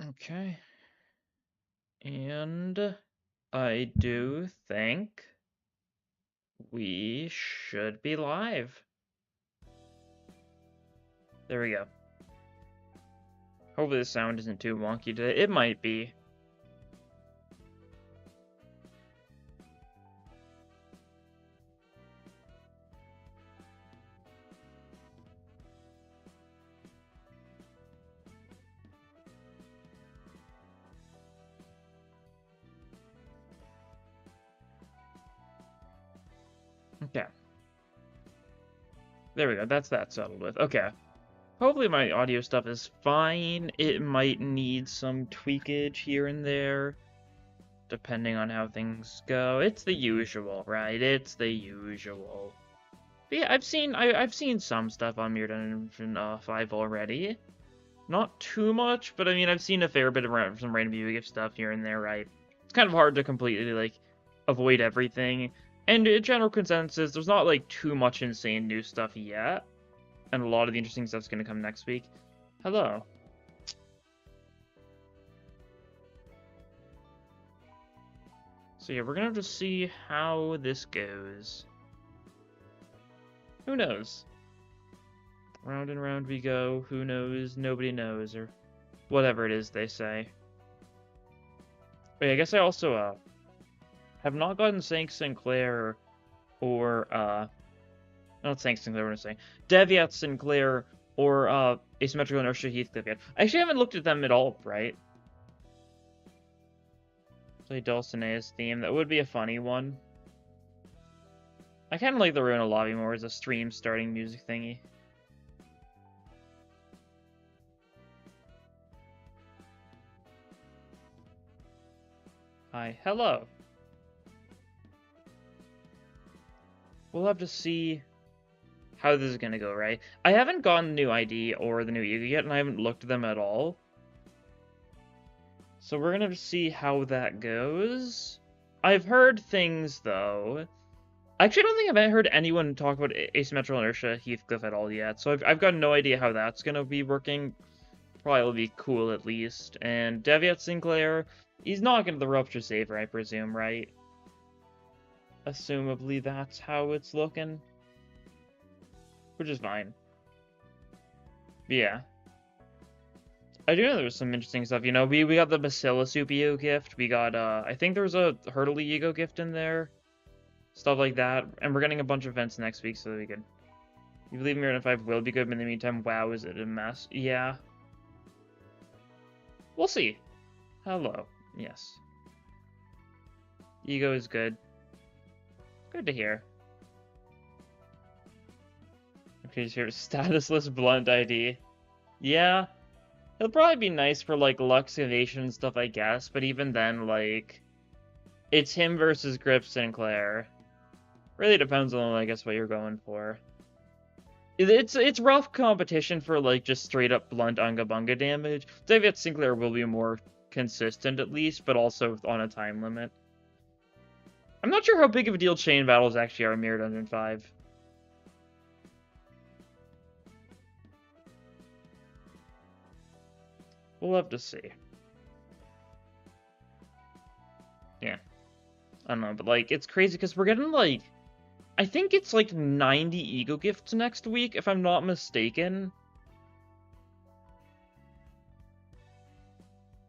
Okay. And I do think we should be live. There we go. Hopefully the sound isn't too wonky today. It might be. Okay. There we go. That's that settled with. Okay. Hopefully my audio stuff is fine. It might need some tweakage here and there, depending on how things go. It's the usual, right? It's the usual. But yeah, I've seen some stuff on Mirror Dungeon 5 already. Not too much, but I mean I've seen a fair bit of some random UGIF stuff here and there, right? It's kind of hard to completely like avoid everything. And in general consensus, there's not like too much insane new stuff yet. And a lot of the interesting stuff's gonna come next week. Hello. So yeah, we're gonna have to see how this goes. Who knows? Round and round we go. Who knows? Nobody knows, or whatever it is they say. Wait, I guess I also have not gotten Sank Sinclair or not Sank Sinclair, what am I saying? Deviat Sinclair or Asymmetrical Inertia Heathcliff yet. I actually haven't looked at them at all, right? Play Dulcinea's theme. That would be a funny one. I kind of like the Runa Lobby more as a stream starting music thingy. Hi. Hello. We'll have to see how this is gonna go, right? I haven't gotten the new ID or the new Ego yet, and I haven't looked at them at all. So we're gonna have to see how that goes. I've heard things, though. Actually, I don't think I've heard anyone talk about Asymmetrical Inertia Heathcliff at all yet, so I've got no idea how that's gonna be working. Probably will be cool, at least. And Deviat Sinclair, he's not gonna the Rupture Saver, I presume, right? Assumably that's how it's looking. Which is fine. But yeah. I do know there was some interesting stuff. You know, we got the Bacillus Ego gift. We got, I think there was a Hurtley Ego gift in there. Stuff like that. And we're getting a bunch of events next week, so we can... You believe Mirror 5 will be good, but in the meantime, wow, is it a mess? Yeah. We'll see. Hello. Yes. Ego is good. Good to hear. Okay, here, statusless blunt ID. Yeah. It'll probably be nice for, like, Luxivation and stuff, I guess, but even then, like... It's him versus Grip Sinclair. Really depends on, I guess, what you're going for. It's rough competition for, like, just straight-up blunt Unga Bunga damage. David Sinclair will be more consistent, at least, but also on a time limit. I'm not sure how big of a deal chain battles actually are in Mirror Dungeon 5. We'll have to see. Yeah. I don't know, but, like, it's crazy because we're getting, like... I think it's, like, 90 Ego Gifts next week, if I'm not mistaken.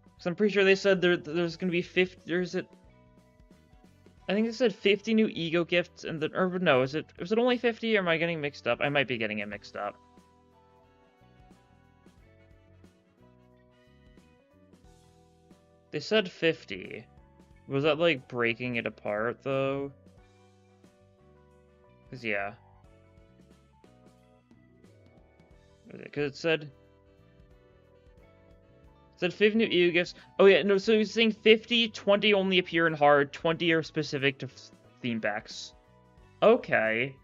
Because I'm pretty sure they said there's going to be 50... There's it... I think they said 50 new Ego Gifts, and then... Or, no, was it only 50, or am I getting mixed up? I might be getting it mixed up. They said 50. Was that, like, breaking it apart, though? Because, yeah. Because it said 50 new Ego Gifts. Oh, yeah, no, so he's saying 50, 20 only appear in hard, 20 are specific to theme packs. Okay.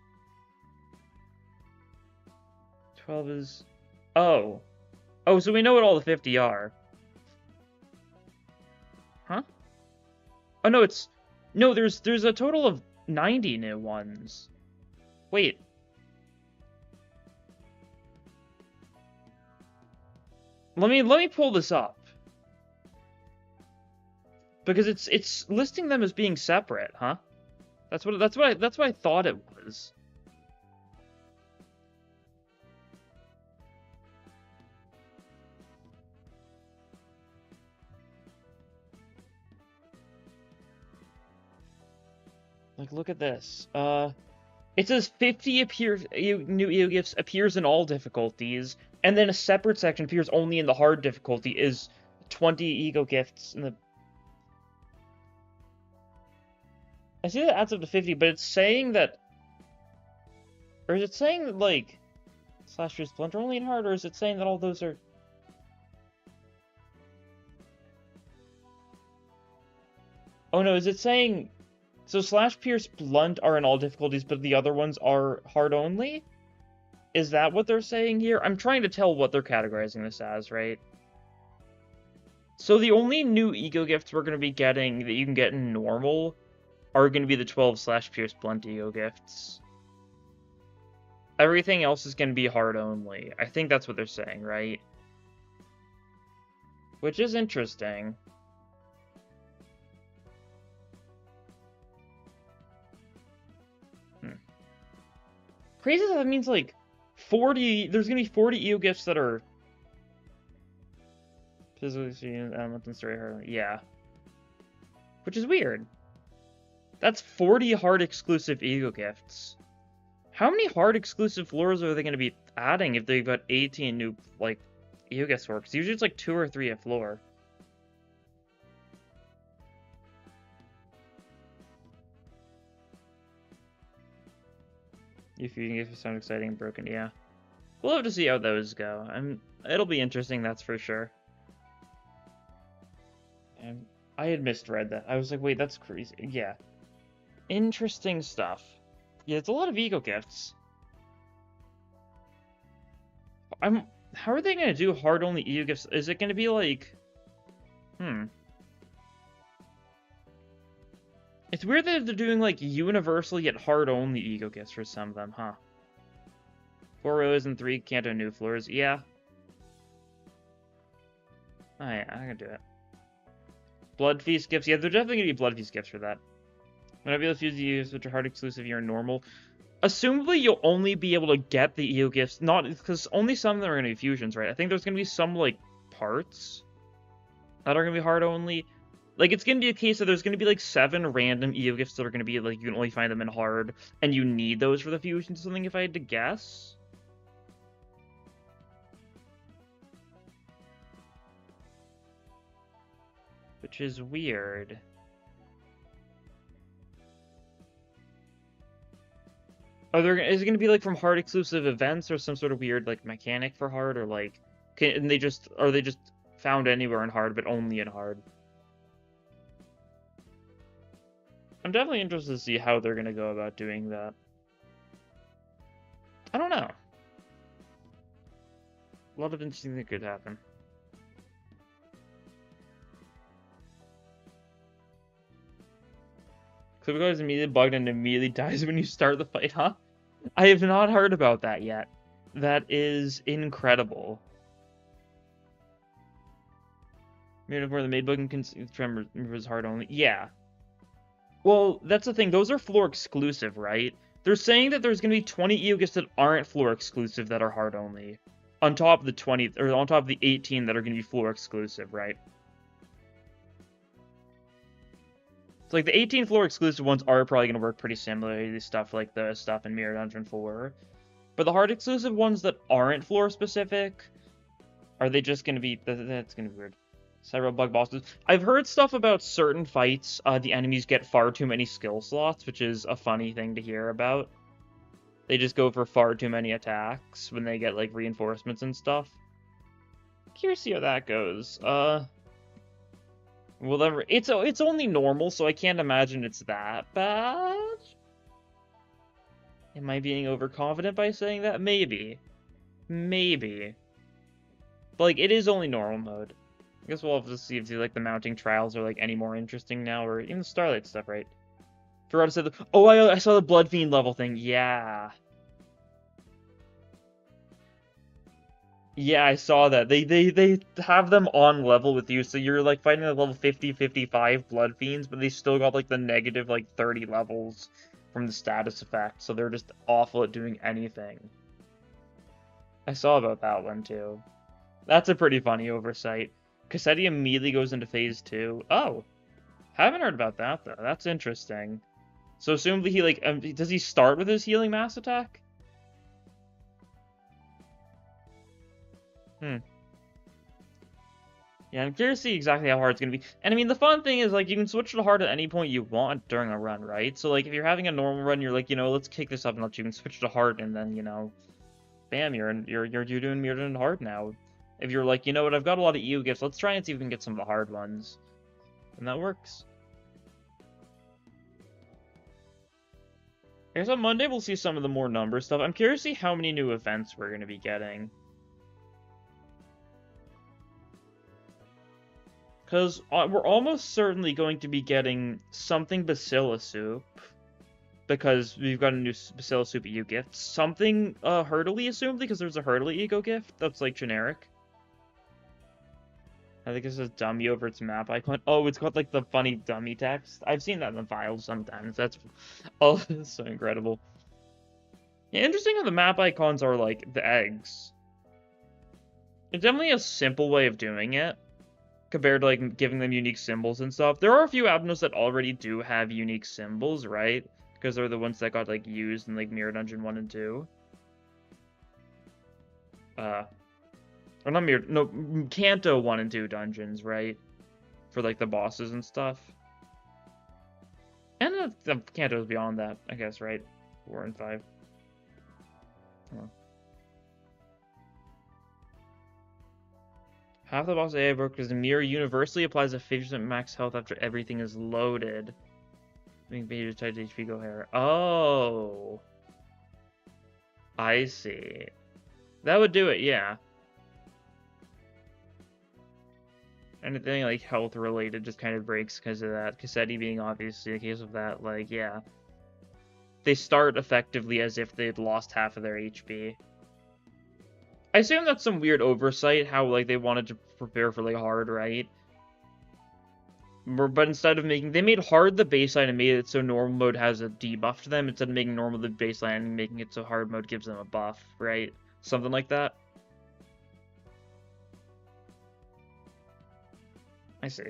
12 is... Oh. Oh, so we know what all the 50 are. Huh? Oh, no, it's... No, there's a total of 90 new ones. Wait. Let me pull this up. Because it's listing them as being separate, huh? That's what I thought it was. Like, look at this. It says 50 new EO gifts appears in all difficulties, and then a separate section appears only in the hard difficulty is 20 ego gifts in the... I see that adds up to 50, but it's saying that... Or is it saying that, like, Slash is Splinter only in hard, or is it saying that all those are... Oh no, is it saying... So Slash, Pierce, Blunt are in all difficulties, but the other ones are hard only? Is that what they're saying here? I'm trying to tell what they're categorizing this as, right? So the only new ego gifts we're going to be getting that you can get in normal are going to be the 12 Slash, Pierce, Blunt ego gifts. Everything else is going to be hard only. I think that's what they're saying, right? Which is interesting. Crazy that means, like, 40... There's gonna be 40 EO gifts that are... Physically seen, elements and story hard. Yeah. Which is weird. That's 40 hard exclusive ego gifts. How many hard exclusive floors are they gonna be adding if they've got 18 new, like, ego gifts for? Because usually it's like 2 or 3 a floor. If you can get sound exciting and broken, yeah. We'll have to see how those go. It'll be interesting, that's for sure. And I had misread that. I was like, wait, that's crazy. Yeah. Interesting stuff. Yeah, it's a lot of ego gifts. How are they gonna do hard-only ego gifts? Is it gonna be like... It's weird that they're doing, like, universal yet hard-only ego gifts for some of them, huh? 4 rows and 3 Kanto new floors, yeah. Oh yeah, I can do it. Blood Feast gifts, yeah, they're definitely gonna be Blood Feast gifts for that. When I be able to use the EOs which are hard exclusive here in normal. Assumably, you'll only be able to get the EO gifts, not because only some of them are gonna be fusions, right? I think there's gonna be some, like, parts that are gonna be hard only. Like, it's gonna be a case of there's gonna be, like, 7 random EO gifts that are gonna be, like, you can only find them in hard, and you need those for the fusions or something, if I had to guess. Which is weird. Is it gonna be, like, from hard exclusive events, or some sort of weird, like, mechanic for hard, or, like, are they just found anywhere in hard, but only in hard? I'm definitely interested to see how they're gonna go about doing that. I don't know. A lot of interesting things could happen. Clipper is immediately bugged and immediately dies when you start the fight, huh? I have not heard about that yet. That is incredible. Maybe before the maid bug can remembers hard only. Yeah. Well, that's the thing. Those are floor exclusive, right? They're saying that there's going to be 20 EO gifts that aren't floor exclusive that are hard only. On top of the 20, or on top of the 18 that are going to be floor exclusive, right? So, like, the 18 floor exclusive ones are probably going to work pretty similarly to stuff like the stuff in Mirror Dungeon 4. But the hard exclusive ones that aren't floor specific, are they just going to be... That's going to be weird. Several bug bosses. I've heard stuff about certain fights, the enemies get far too many skill slots, which is a funny thing to hear about. They just go for far too many attacks when they get, like, reinforcements and stuff. Curious to see how that goes. Whatever. It's only normal, so I can't imagine it's that bad. Am I being overconfident by saying that? Maybe. Maybe. But, like, it is only normal mode. I guess we'll have to see if like the mounting trials are like any more interesting now, or even the Starlight stuff, right? Forgot to say the... Oh, I saw the Blood Fiend level thing. Yeah. Yeah, I saw that. They have them on level with you, so you're like fighting at level 50, 55 Blood Fiends, but they still got like the negative like 30 levels from the status effect, so they're just awful at doing anything. I saw about that one too. That's a pretty funny oversight. Cassetti immediately goes into phase 2. Oh, haven't heard about that though. That's interesting. So assumably he like does he start with his healing mass attack? Hmm. Yeah, I'm curious to see exactly how hard it's gonna be. And I mean, the fun thing is like you can switch to hard at any point you want during a run, right? So like if you're having a normal run, you're like, let's kick this up and let you can switch to hard, and then bam, you're doing Mirrored and hard now. If you're like, you know what, I've got a lot of EU gifts, let's try and see if we can get some of the hard ones, and that works. I guess on Monday we'll see some of the more number stuff. I'm curious to see how many new events we're gonna be getting. Because we're almost certainly going to be getting something Bacillus Soup. Because we've got a new Bacillus Soup EU gift. Something Hurtley, assumably, because there's a Hurtley Ego gift that's, like, generic. I think it says dummy over its map icon. Oh, it's got, like, the funny dummy text. I've seen that in the files sometimes. That's... Oh, it's so incredible. Yeah, interesting how the map icons are, like, the eggs. It's definitely a simple way of doing it, compared to, like, giving them unique symbols and stuff. There are a few Abnos that already do have unique symbols, right? Because they're the ones that got, like, used in, like, Mirror Dungeon 1 and 2. Or not Mirror... No, Kanto 1 and 2 dungeons, right? For, like, the bosses and stuff. And the Kanto's beyond that, I guess, right? 4 and 5. Oh. Half the boss AI broke because the mirror universally applies a 50% max health after everything is loaded. Making major tight HP go hair. Oh. I see. That would do it, yeah. Anything like health related just kind of breaks because of that. Cassetti being obviously a case of that, like, yeah. They start effectively as if they'd lost half of their HP. I assume that's some weird oversight, how, like, they wanted to prepare for, like, hard, right? But instead of they made hard the baseline and made it so normal mode has a debuff to them, instead of making normal the baseline and making it so hard mode gives them a buff, right? Something like that. I see.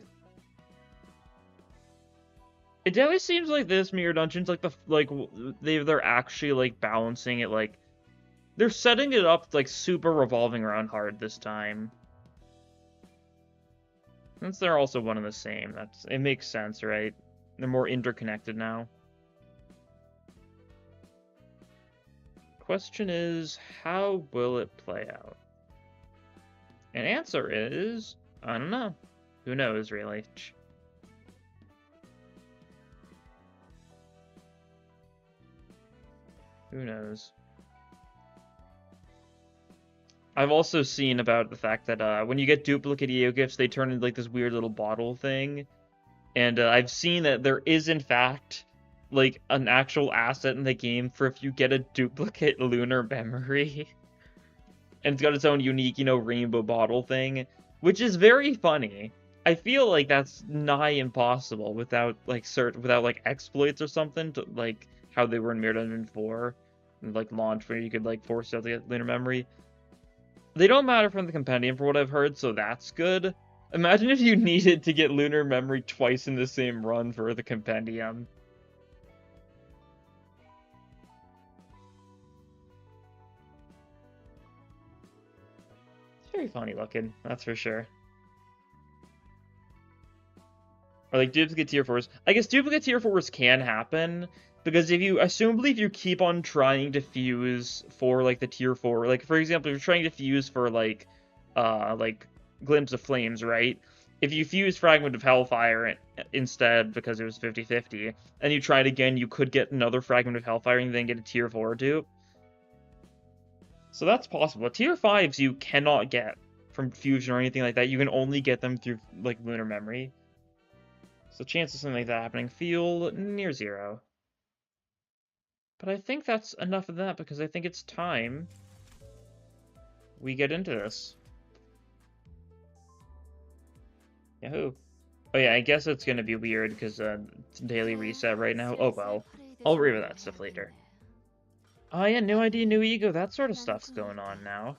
It definitely seems like this Mirror Dungeon's like they're actually like balancing it, like they're setting it up like super revolving around hard this time. Since they're also one and the same, it makes sense, right? They're more interconnected now. Question is, how will it play out? And answer is, I don't know. Who knows, really? Who knows? I've also seen about the fact that when you get duplicate EO gifts, they turn into like this weird little bottle thing. And I've seen that there is, in fact, like an actual asset in the game for if you get a duplicate lunar memory. And it's got its own unique, rainbow bottle thing, which is very funny. I feel like that's nigh impossible without like exploits or something, to like how they were in Mirror Dungeon 4, and like launch where you could like force out the lunar memory. They don't matter from the compendium for what I've heard, so that's good. Imagine if you needed to get lunar memory twice in the same run for the compendium. It's very funny looking, that's for sure. Or like duplicate tier 4s. I guess duplicate tier 4s can happen, because assumably if you keep on trying to fuse for like the tier 4, like for example, if you're trying to fuse for like Glimpse of Flames, right? If you fuse Fragment of Hellfire instead because it was 50-50, and you try it again, you could get another Fragment of Hellfire and then get a tier 4 dupe. So that's possible. But tier 5s you cannot get from fusion or anything like that. You can only get them through like lunar memory. So chances of something like that happening feel near zero. But I think that's enough of that because I think it's time we get into this. Yahoo! Oh yeah, I guess it's gonna be weird because it's daily reset right now. Oh well, I'll worry about that stuff later. Oh yeah, new ID, new ego, that sort of stuff's going on now.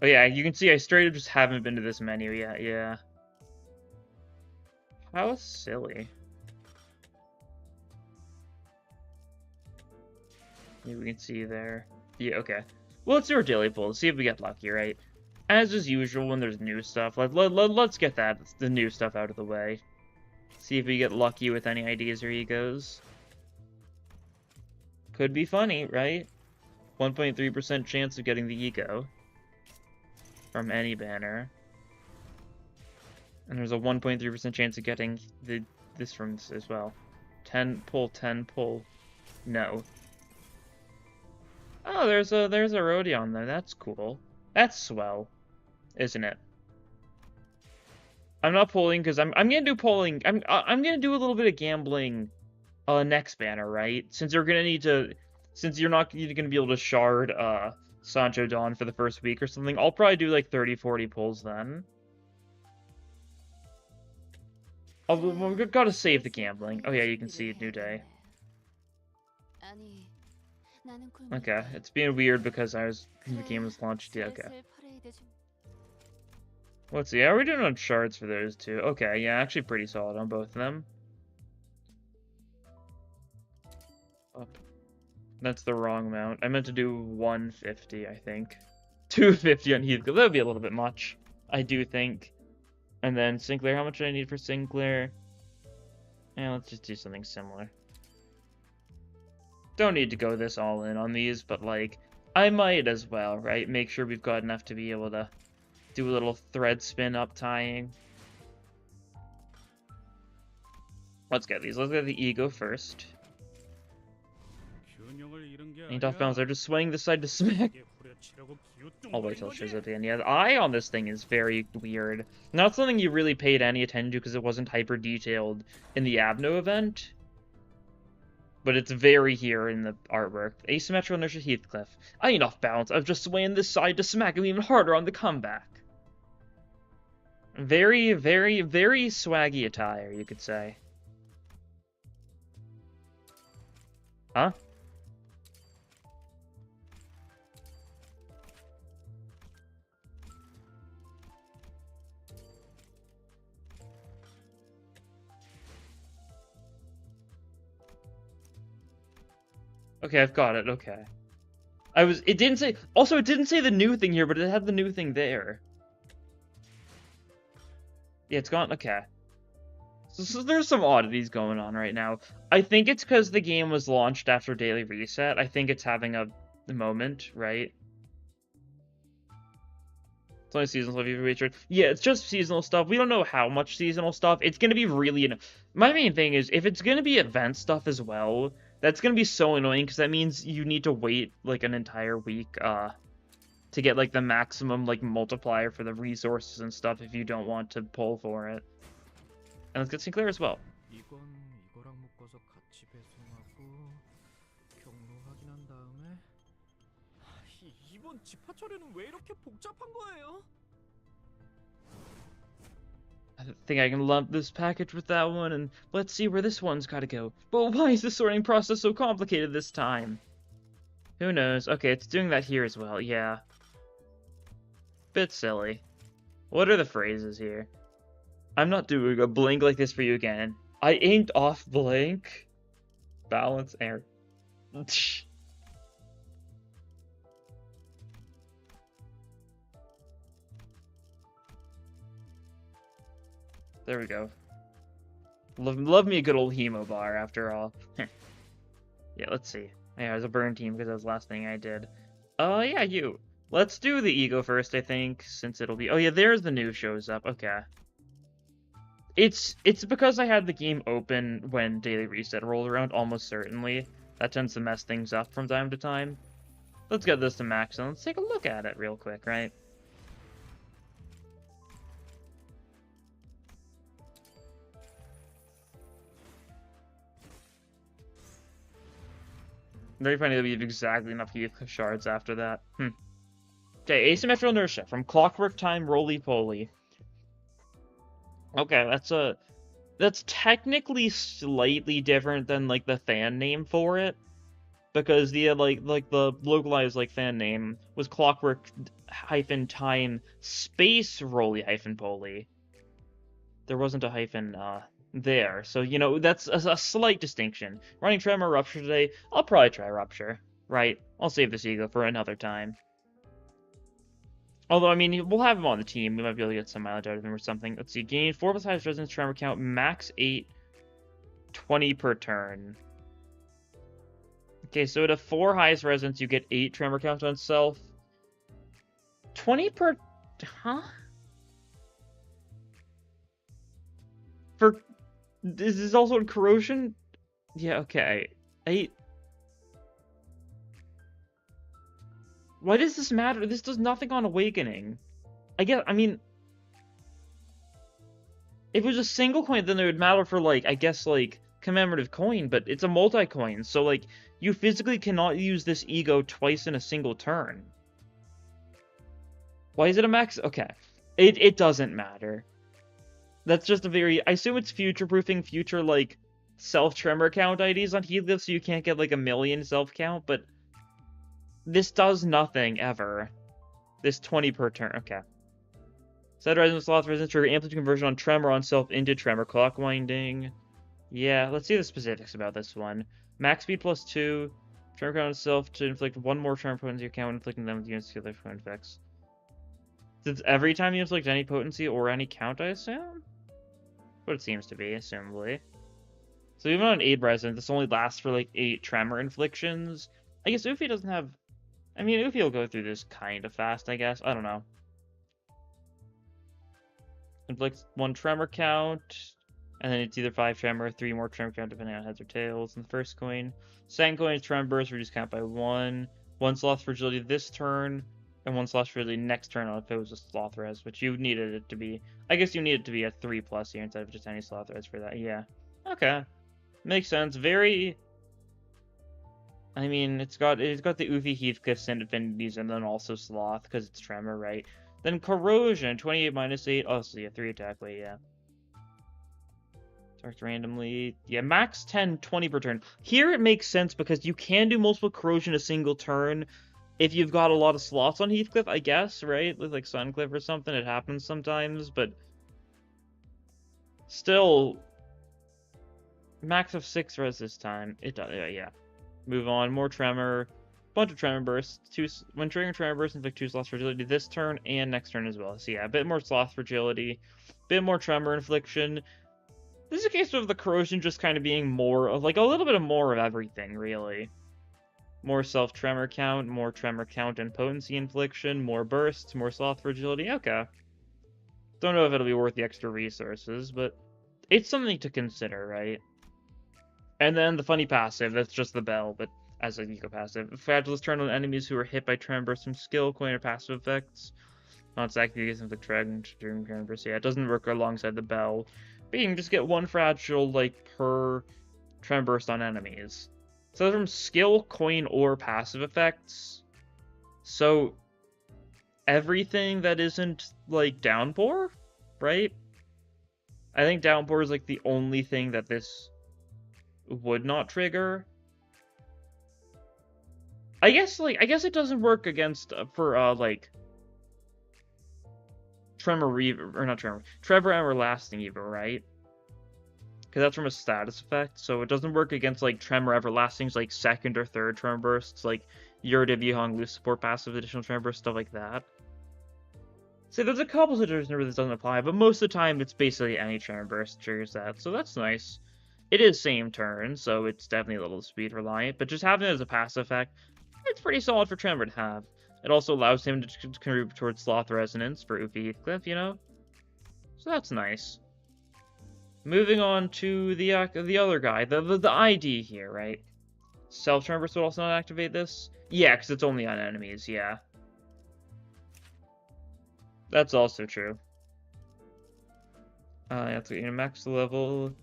Oh yeah, you can see I straight up just haven't been to this menu yet, yeah. How silly. Maybe we can see there. Yeah, okay. Well, let's do our daily pull. Let's see if we get lucky, right? As is usual when there's new stuff, let's get the new stuff out of the way. See if we get lucky with any ideas or egos. Could be funny, right? 1.3% chance of getting the ego from any banner. And there's a 1.3% chance of getting this from this as well. 10 pull. No. Oh, there's a Rodion there. That's cool. That's swell, isn't it? I'm not pulling because I'm gonna do polling. I'm gonna do a little bit of gambling next banner, right? Since you're gonna need to, since you're not gonna be able to shard Sancho Dawn for the first week or something, I'll probably do like 30-40 pulls then. We've got to save the gambling. Oh yeah, you can see New Day. Okay, it's being weird because the game was launched. Yeah, okay. Let's see, how are we doing on shards for those two? Okay, yeah, actually pretty solid on both of them. Oh, that's the wrong amount. I meant to do 150, I think. 250 on Heathcliff. That would be a little bit much, I do think. And then Sinclair, how much do I need for Sinclair? Yeah, let's just do something similar. Don't need to go this all in on these, but like, I might as well, right? Make sure we've got enough to be able to do a little thread spin up tying. Let's get these. Let's get the ego first. Ain't off balance. They're just swaying this side to smack. I'll wait till it shows at the end. Yeah, the eye on this thing is very weird. Not something you really paid any attention to because it wasn't hyper detailed in the Avno event. But it's very here in the artwork. Asymmetrical inertia Heathcliff. I ain't off balance. I was just swaying this side to smack him even harder on the comeback. Very, very, very swaggy attire, you could say. Huh? Okay, I've got it, okay. It didn't say, also it didn't say the new thing here, but it had the new thing there. Yeah, it's gone, okay. So there's some oddities going on right now. I think it's because the game was launched after Daily Reset. I think it's having a moment, right? It's only seasonal stuff, Richard. Yeah, it's just seasonal stuff. We don't know how much seasonal stuff. It's gonna be really... My main thing is, if it's gonna be event stuff as well, that's gonna be so annoying, because that means you need to wait, like, an entire week, to get, like, the maximum, like, multiplier for the resources and stuff if you don't want to pull for it. And let's get Sinclair as well. I think I can lump this package with that one, and let's see where this one's gotta go. But why is the sorting process so complicated this time? Who knows? Okay, it's doing that here as well, yeah. Bit silly. What are the phrases here? I'm not doing a blink like this for you again. I ain't off blink. Balance error. There we go. Love me a good old Hemo bar, after all. Yeah, let's see. Yeah, it was a burn team because that was the last thing I did. Yeah, you. Let's do the ego first, I think, since it'll be... Oh, yeah, there's the new shows up. Okay. It's because I had the game open when Daily Reset rolled around, almost certainly. That tends to mess things up from time to time. Let's get this to max, and let's take a look at it real quick, right? Very funny that we have exactly enough Heathcliff shards after that. Okay, asymmetrical inertia from Clockwork Time Roly-Poly. Okay, that's technically slightly different than like the fan name for it, because the like the localized like fan name was Clockwork hyphen Time Space Roly hyphen Poly. There wasn't a hyphen there, so you know that's a slight distinction. Running Tremor Rupture today, I'll probably try Rupture. Right, I'll save this ego for another time. Although, I mean, we'll have him on the team. We might be able to get some mileage out of him or something. Let's see. Gain 4 plus highest resonance tremor count, max 8, 20 per turn. Okay, so at a 4 highest resonance, you get 8 tremor count on self. 20 per... Huh? For... Is this also in corrosion? Yeah, okay. 8... Why does this matter? This does nothing on awakening. I mean... If it was a single coin, then it would matter for, like, I guess, like, commemorative coin, but it's a multi-coin, so, like, you physically cannot use this ego twice in a single turn. Why is it a max? Okay. It doesn't matter. That's just a very... I assume it's future-proofing future, like, self-tremor count IDs on Heathcliff, so you can't get, like, a million self-count, but... This does nothing, ever. This 20 per turn. Okay. Set resonance, sloth resonance, trigger amplitude conversion on tremor on self into tremor. Clock winding. Yeah, let's see the specifics about this one. Max speed plus 2. Tremor count on self to inflict 1 more tremor potency count, inflicting them with units to their phone effects. It's every time you inflict any potency or any count, I assume? What it seems to be, assumably. So even on 8 resonance, this only lasts for like 8 tremor inflictions. I guess Ufi doesn't have... I mean, Ufi will go through this kind of fast, I guess. I don't know. Inflicts 1 tremor count, and then it's either 5 tremor or 3 more tremor count, depending on heads or tails in the first coin. Second coin is tremor burst, reduce count by 1. 1 sloth fragility this turn, and 1 sloth fragility next turn if it was a sloth res, which you needed it to be. I guess you need it to be a 3+ here instead of just any sloth res for that. Yeah. Okay. Makes sense. Very... I mean, it's got the Ufi Heathcliff and affinities, and then also sloth because it's tremor, right? Then corrosion, 28 minus 8. Oh, so yeah, 3 attack weight, yeah. Starts randomly. Yeah, max 10, 20 per turn. Here it makes sense because you can do multiple corrosion a single turn if you've got a lot of slots on Heathcliff, I guess, right? With like Suncliff or something, it happens sometimes, but still, max of 6 res this time. It does, yeah. Move on, more tremor, bunch of tremor bursts. When triggering tremor bursts, inflict 2 sloth fragility this turn and next turn as well. So yeah, a bit more sloth fragility, bit more tremor infliction. This is a case of the corrosion just kind of being more of like a little bit of more of everything, really. More self-tremor count, more tremor count and potency infliction, more bursts, more sloth fragility. Okay. Don't know if it'll be worth the extra resources, but it's something to consider, right? And then the funny passive, that's just the bell, but as an eco passive. Fragilist turn on enemies who are hit by tremor burst from skill, coin, or passive effects. Not exactly against the trend during tremor burst. Yeah, it doesn't work alongside the bell. But you can just get 1 fragile, like, per tremor burst on enemies. So from skill, coin, or passive effects. So everything that isn't, like, downpour, right? I think downpour is, like, the only thing that this would not trigger. I guess it doesn't work against like Tremor Reaver, or not Tremor, Trevor Everlasting Evo, right? Because that's from a status effect, so it doesn't work against like Tremor Everlasting's like 2nd or 3rd Tremor bursts, like Yurda Hong loose support passive additional Tremor burst, stuff like that. So there's a couple situations where this doesn't apply, but most of the time it's basically any Tremor burst triggers that, so that's nice. It is same turn, so it's definitely a little speed reliant, but just having it as a passive effect, it's pretty solid for Tremor to have. It also allows him to contribute towards Sloth Resonance for Ufi Heathcliff, you know? So that's nice. Moving on to the other guy, the ID here, right? Self-Tremor burst would also not activate this? Yeah, because it's only on enemies, yeah. That's also true. That's your max level.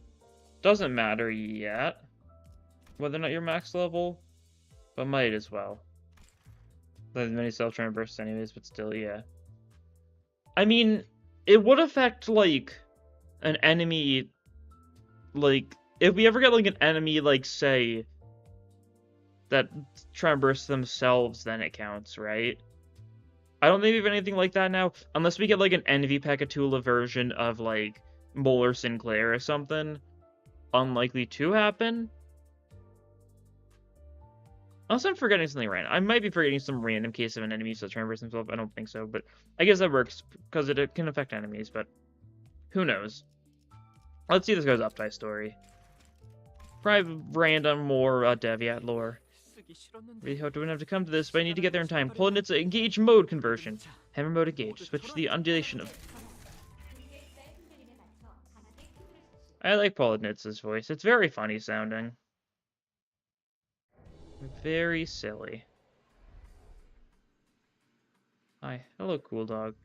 Doesn't matter yet whether or not you're max level. But might as well. There's many self-trying bursts anyways, but still, yeah. I mean, it would affect, like, an enemy, like, if we ever get, like, an enemy, like, say, that try and burst themselves, then it counts, right? I don't think we have anything like that now, unless we get, like, an Envy Pekatula version of, like, Molar Sinclair or something. Unlikely to happen. Unless I'm forgetting something right now. I might be forgetting some random case of an enemy still trying to burst himself. I don't think so, but I guess that works because it can affect enemies, but who knows. Let's see this guy's update story. Probably random more Deviat lore. We hope to have to come to this, but I need to get there in time. Polonitsa engage mode conversion. Hammer mode engage. Switch to the undulation of... I like Polonitsa's voice. It's very funny sounding. Very silly. Hi. Hello, cool dog.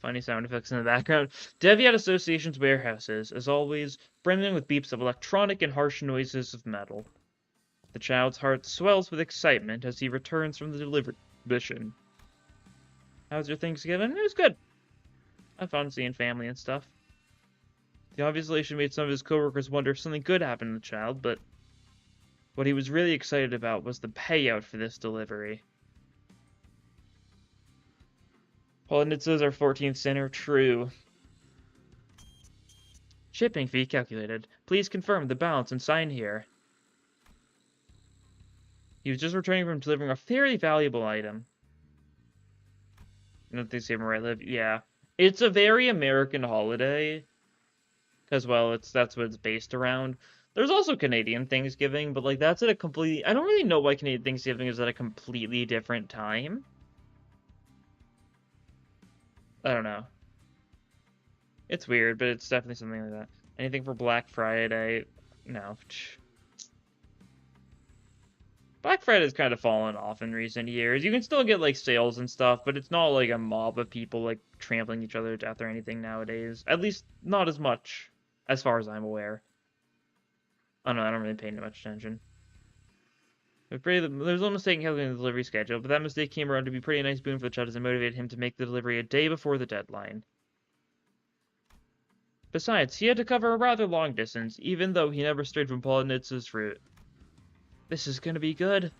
Funny sound effects in the background. Deviat Association's warehouses, as always, brimming with beeps of electronic and harsh noises of metal. The child's heart swells with excitement as he returns from the delivery mission. How was your Thanksgiving? It was good. I had fun seeing family and stuff. The observation made some of his coworkers wonder if something good happened to the child, but what he was really excited about was the payout for this delivery. Polonitsa's our 14th center. True. Shipping fee calculated. Please confirm the balance and sign here. He was just returning from delivering a fairly valuable item. I don't think where I live. Yeah. It's a very American holiday. Because, well, that's what it's based around. There's also Canadian Thanksgiving, but, like, that's at a completely... I don't really know why Canadian Thanksgiving is at a completely different time. I don't know. It's weird, but it's definitely something like that. Anything for Black Friday? No. Black Friday's kind of fallen off in recent years. You can still get, like, sales and stuff, but it's not, like, a mob of people, like, trampling each other to death or anything nowadays. At least, not as much, as far as I'm aware. I don't know, I don't really pay much attention. There's a mistake in calculating the delivery schedule, but that mistake came around to be a pretty nice boon for the child as it motivated him to make the delivery a day before the deadline. Besides, he had to cover a rather long distance, even though he never strayed from Polonitsa's route. This is gonna be good.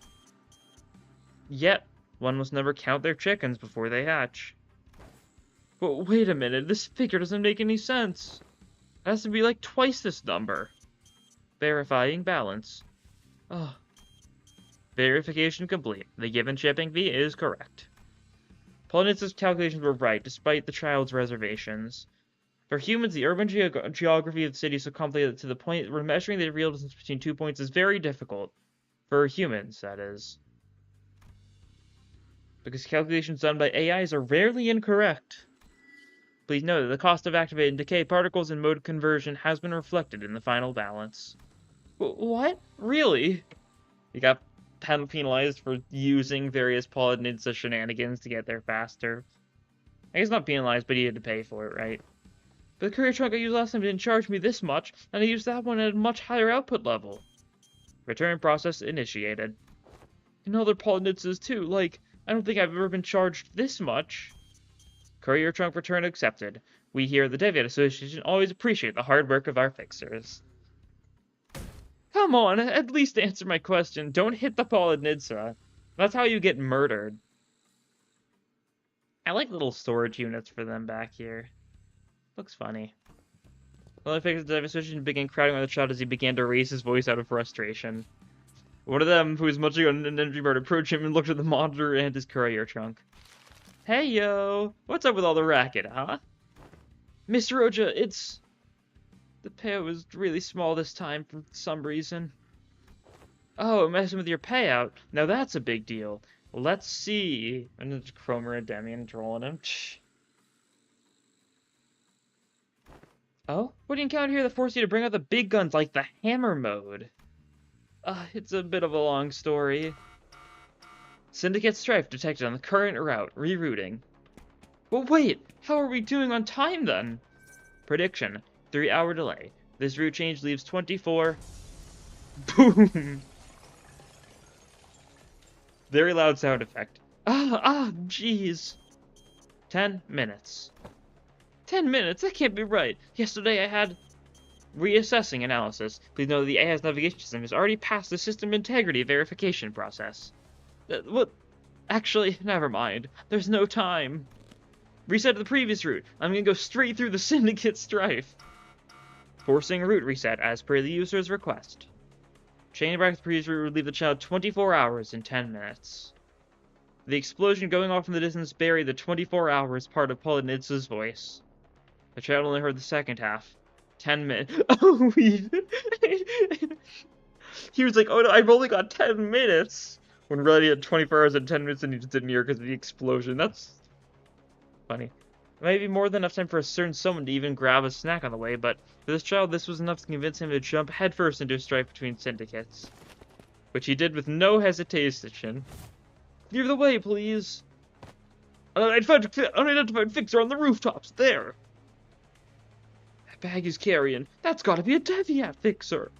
Yet, one must never count their chickens before they hatch. But wait a minute, this figure doesn't make any sense. It has to be like twice this number. Verifying balance. Oh. Verification complete. The given shipping fee is correct. Polonitsa's calculations were right, despite the child's reservations. For humans, the urban geography of the city is so complicated to the point where measuring the real distance between 2 points is very difficult. For humans, that is. Because calculations done by AIs are rarely incorrect. Please note that the cost of activated and decay particles and mode conversion has been reflected in the final balance. What? Really? You got penalized for using various Polonitsa shenanigans to get there faster. I guess not penalized, but he had to pay for it, right? But the courier trunk I used last time didn't charge me this much, and I used that one at a much higher output level. Return process initiated. And other Polonitsas too, like, I don't think I've ever been charged this much. Courier trunk return accepted. We here at the Deviat Association always appreciate the hard work of our fixers. Come on, at least answer my question. Don't hit the Polonitsa. That's how you get murdered. I like little storage units for them back here. Looks funny. Well, I figured the Deviat Association began crowding on the child as he began to raise his voice out of frustration. One of them, who was munching on an energy bar, approached him and looked at the monitor and his courier trunk. Hey, yo! What's up with all the racket, huh? Mr. Roja, it's... The payout was really small this time for some reason. Oh, messing with your payout? Now that's a big deal. Let's see. And it's Cromer and Demian trolling him. Oh? What do you encounter here that forced you to bring out the big guns like the hammer mode? It's a bit of a long story. Syndicate strife detected on the current route. Rerouting. Well, wait! How are we doing on time, then? Prediction. 3-hour delay. This route change leaves 24. Boom! Very loud sound effect. Jeez. 10 minutes. 10 minutes? That can't be right. Yesterday I had reassessing analysis. Please know that the AI's navigation system has already passed the system integrity verification process. What? Actually, never mind. There's no time. Reset to the previous route. I'm gonna go straight through the Syndicate strife. Forcing route reset as per the user's request. Changing back to the previous route would leave the child 24 hours and 10 minutes. The explosion going off in the distance buried the 24 hours part of Polonitz's voice. The child only heard the second half. 10 minutes. Oh, he was like, oh no, I've only got 10 minutes. When really he had 24 hours and 10 minutes and he just didn't hear because of the explosion. That's funny. Maybe more than enough time for a certain someone to even grab a snack on the way, but for this child, this was enough to convince him to jump headfirst into a strife between syndicates. Which he did with no hesitation. Clear the way, please. Unidentified fixer on the rooftops, there. That bag he's carrying, that's gotta be a Deviat fixer.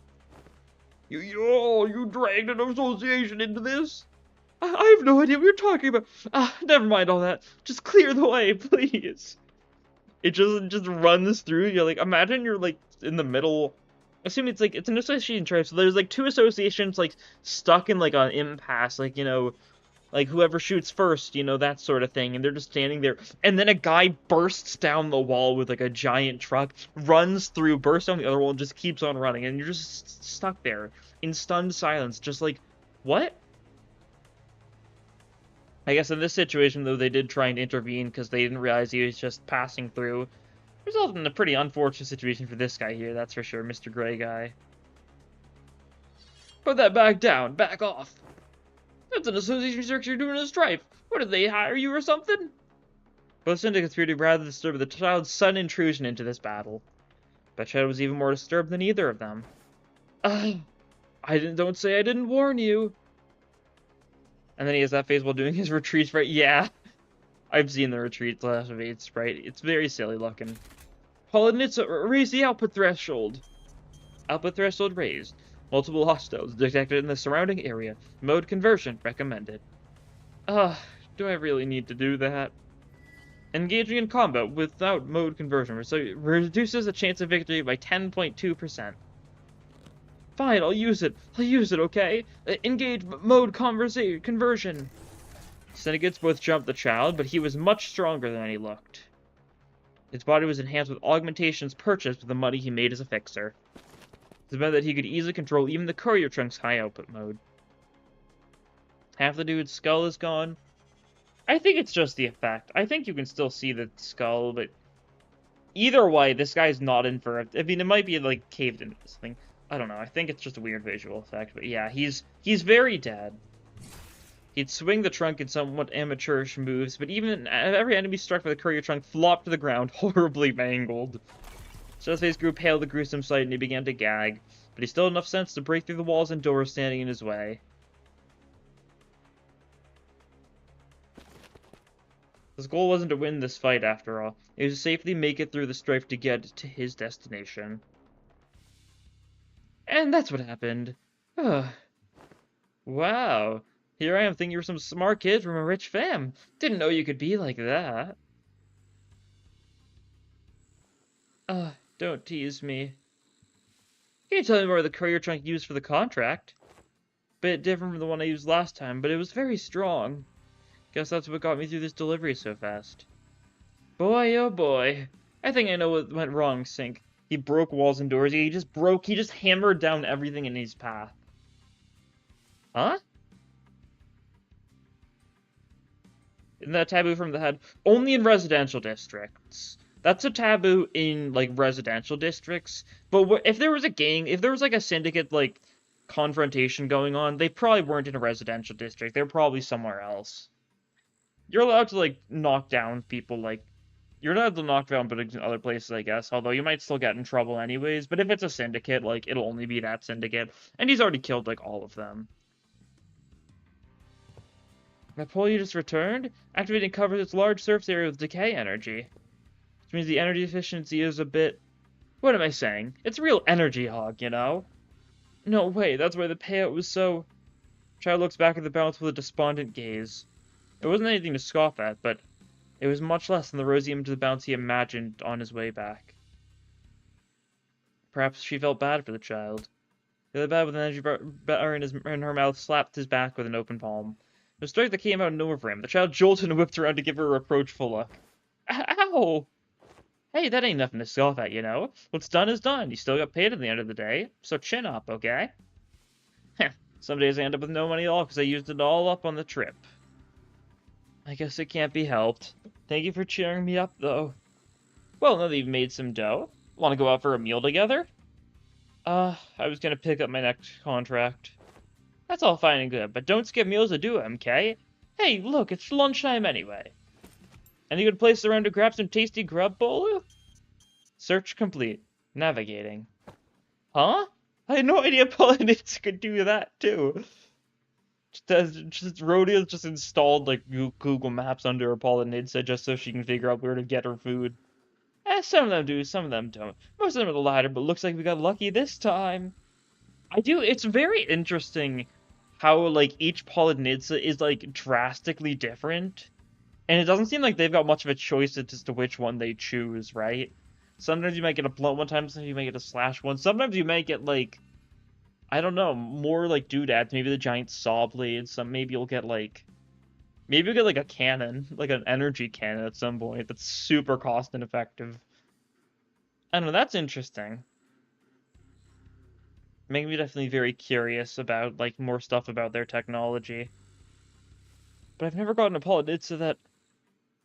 You dragged an association into this? I have no idea what you're talking about. Never mind all that. Just clear the way, please. It just runs through. You're like, imagine you're like in the middle. Assume it's like it's an association tribe, so there's like two associations like stuck in like an impasse, like like whoever shoots first, that sort of thing, and they're just standing there, and then a guy bursts down the wall with like a giant truck, runs through, bursts down the other wall, and just keeps on running, and you're just stuck there in stunned silence, just like, what? I guess in this situation, though, they did try and intervene because they didn't realize he was just passing through. Resulted in a pretty unfortunate situation for this guy here, that's for sure, Mr. Gray Guy. Put that bag down, back off. That's an association structure doing a strife. What, did they hire you or something? Both syndicates appeared to be rather disturbed with the child's sudden intrusion into this battle. But Chad was even more disturbed than either of them. Don't say I didn't warn you. And then he has that face while doing his retreat sprite. Yeah, I've seen the retreat last of 8 sprite. It's very silly looking. Polonitsa, raise the output threshold. Output threshold raised. Multiple hostiles detected in the surrounding area. Mode conversion recommended. Do I really need to do that? Engaging in combat without mode conversion reduces the chance of victory by 10.2%. Fine, I'll use it, okay? Engage mode conversion. Syndicates both jumped the child, but he was much stronger than he looked. His body was enhanced with augmentations purchased with the money he made as a fixer. This meant that he could easily control even the courier trunk's high output mode. Half the dude's skull is gone. I think it's just the effect. I think you can still see the skull, but either way, this guy's not in for it. I mean, it might be like caved into this thing. I don't know. I think it's just a weird visual effect, but yeah, he's very dead. He'd swing the trunk in somewhat amateurish moves, but even every enemy struck by the courier trunk flopped to the ground, horribly mangled. Shadow's face grew pale at the gruesome sight, and he began to gag, but he still had enough sense to break through the walls and doors standing in his way. His goal wasn't to win this fight, after all. It was to safely make it through the strife to get to his destination. And that's what happened. Wow. Here I am thinking you're some smart kid from a rich fam. Didn't know you could be like that. Don't tease me. Can you tell me more of the courier trunk you used for the contract? Bit different from the one I used last time, but it was very strong. Guess that's what got me through this delivery so fast. Boy, oh boy. I think I know what went wrong, Sync. He broke walls and doors. He just hammered down everything in his path. Huh? Isn't that taboo from the head? Only in residential districts. That's a taboo in, like, residential districts. But if there was a gang, if there was, like, a syndicate, like, confrontation going on, they probably weren't in a residential district. They're probably somewhere else. You're allowed to, like, knock down people, like... You're not allowed to knock down buildings in other places, I guess. Although you might still get in trouble anyways. But if it's a syndicate, like, it'll only be that syndicate. And he's already killed, like, all of them. That pole you just returned? Activating covers its large surface area with decay energy. Which means the energy efficiency is a bit What am I saying? It's a real energy hog, you know? No way, that's why the payout was so... Child looks back at the balance with a despondent gaze. It wasn't anything to scoff at, but it was much less than the rosy image of the balance he imagined on his way back. Perhaps she felt bad for the child. The other bad with an energy bar in her mouth slapped his back with an open palm. The strike that came out of nowhere for him. The child jolted and whipped around to give her a reproachful look. Ow! Hey, that ain't nothing to scoff at, you know? What's done is done. You still got paid at the end of the day, so chin up, okay? Heh, some days I end up with no money at all because I used it all up on the trip. I guess it can't be helped. Thank you for cheering me up, though. Well, now that you've made some dough, want to go out for a meal together? I was gonna pick up my next contract. That's all fine and good, but don't skip meals to do 'em, okay? Hey, look, it's lunchtime anyway. Any good place around to grab some tasty grub, Bolu? Search complete. Navigating. Huh? I had no idea Polynesian could do that, too. Rhoda's just installed, like, Google Maps under her Polynesian just so she can figure out where to get her food. Some of them do, some of them don't. Most of them are the latter, but looks like we got lucky this time. It's very interesting how, like, each Polynesian is, like, drastically different. And it doesn't seem like they've got much of a choice as to which one they choose, right? Sometimes you might get a blunt one, sometimes you might get a slash one. Sometimes you might get, like, I don't know, more, like, doodads. Maybe the giant saw blades. Maybe you'll get, like... Maybe you'll get, like, a cannon. Like, an energy cannon at some point that's super cost ineffective. I don't know, that's interesting. Making me definitely very curious about, like, more stuff about their technology. But I've never gotten a Polynesian that...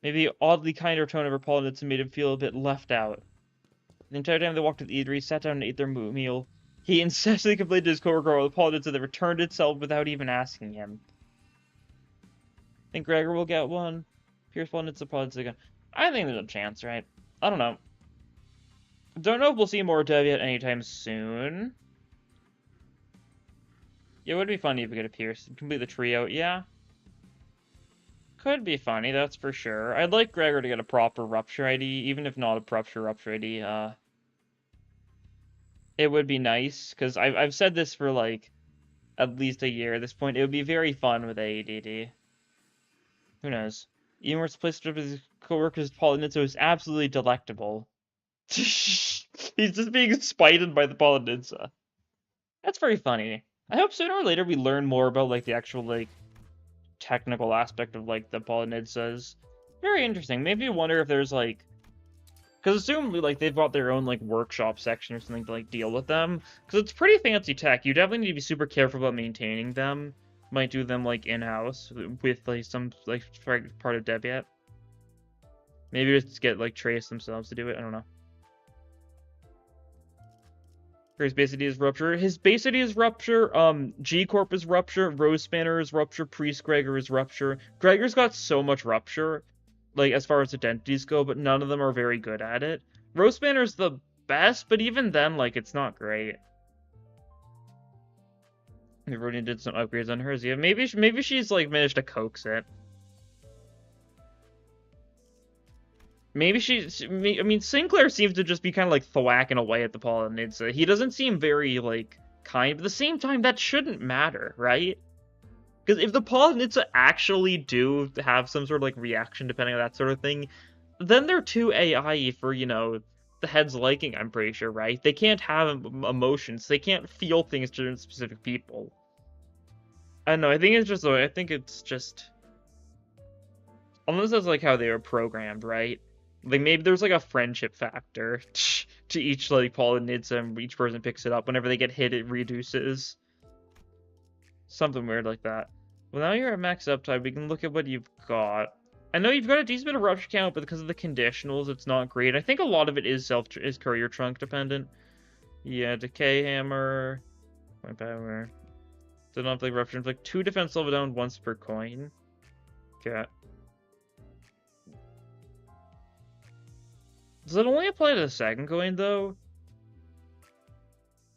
Maybe the oddly kinder tone of her Polynesian made him feel a bit left out. The entire time they walked to the eatery, sat down and ate their meal, he incessantly complained to his coworker about the Polynesian that returned itself without even asking him. Think Gregor will get one? Pierce Polynesian again. I think there's a chance, right? I don't know. Don't know if we'll see more of Dev yet anytime soon. It would be funny if we could have Pierce. Complete the trio, yeah. Could be funny, that's for sure. I'd like Gregor to get a proper Rupture ID, even if not a proper Rupture ID. It would be nice, because I've said this for, like, at least a year at this point. It would be very fun with AEDD. Who knows? Even where it's placed with his co-worker's Polynesian is absolutely delectable. He's just being spited by the Polynesian. That's very funny. I hope sooner or later we learn more about, like, the actual, like, technical aspect of, like, the Polynesians. Very interesting. Maybe you wonder if there's, like... Because assumably, like, they've got their own, like, workshop section or something to, like, deal with them. Because it's pretty fancy tech. You definitely need to be super careful about maintaining them. Might do them, like, in-house with, like, some, like, part of Debiat. Maybe just get, like, Trace themselves to do it. I don't know. His base ID is Rupture. His base ID is Rupture. G-Corp is Rupture. Rose Spanner is Rupture. Priest Gregor is Rupture. Gregor's got so much Rupture, like, as far as identities go, but none of them are very good at it. Rose Spanner's the best, but even then, like, it's not great. Everybody did some upgrades on hers. Yeah, maybe she's, like, managed to coax it. Maybe I mean, Sinclair seems to just be kind of, like, thwacking away at the Polynesian. He doesn't seem very, like, kind, but at the same time, that shouldn't matter, right? Because if the Polynesian actually do have some sort of, like, reaction depending on that sort of thing, then they're too AI for, you know, the head's liking, I'm pretty sure, right? They can't have emotions. They can't feel things to specific people. I don't know, I think it's just... Almost as, like, how they were programmed, right? Like, maybe there's, like, a friendship factor to each, like, Polynesian. Each person picks it up. Whenever they get hit, it reduces. Something weird like that. Well, now you're at max uptime. We can look at what you've got. I know you've got a decent bit of rupture count, but because of the conditionals, it's not great. I think a lot of it is courier trunk dependent. Yeah, decay hammer. Point power. Don't have, like, rupture. Like, 2 defense level down once per coin. Okay. Does it only apply to the second coin, though?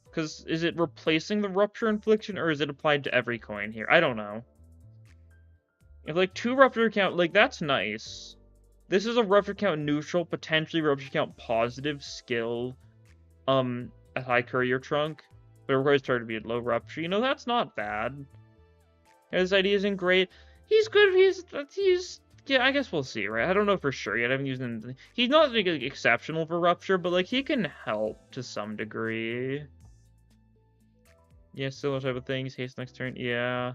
Because is it replacing the Rupture Infliction, or is it applied to every coin here? I don't know. If, like, 2 Rupture count, like, that's nice. This is a Rupture count neutral, potentially Rupture count positive skill. a high courier trunk, but it requires target to be at low rupture. You know, that's not bad. His idea isn't great. He's good. He's yeah. I guess we'll see, right? I don't know for sure yet. I haven't used him. He's not like exceptional for rupture, but like he can help to some degree. Yeah, similar type of things. Haste next turn. Yeah.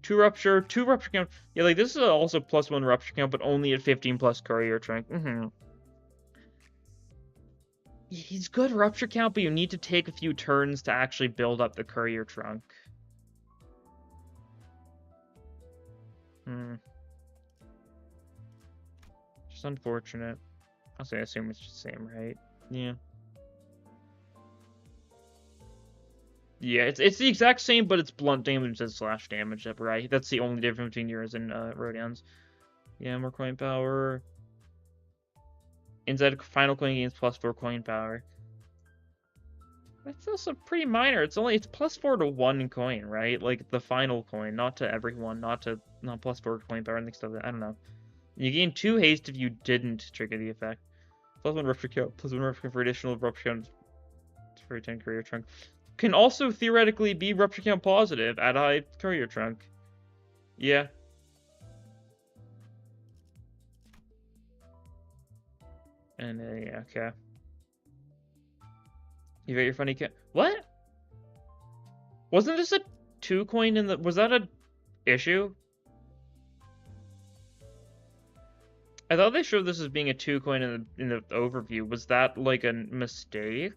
Two rupture count. Yeah, like this is also +1 rupture count, but only at 15 plus courier trunk. He's good rupture count, but you need to take a few turns to actually build up the courier trunk. Just unfortunate. I assume it's just the same, right? Yeah. Yeah, it's the exact same, but it's blunt damage instead of slash damage, right? That's the only difference between yours and Rodian's. Yeah, more coin power. Inside final coin gains +4 coin power. That's also pretty minor. It's +4 to 1 coin, right? Like the final coin, not to everyone, not +4 coin power and things like that. I don't know. You gain 2 haste if you didn't trigger the effect. +1 rupture count, +1 rupture count for additional rupture count for 10 courier trunk. Can also theoretically be rupture count positive at a high courier trunk. Yeah. And yeah, okay. You got your funny cat. What? Wasn't this a 2 coin in the? Was that a issue? I thought they showed this as being a 2 coin in the overview. Was that like a mistake?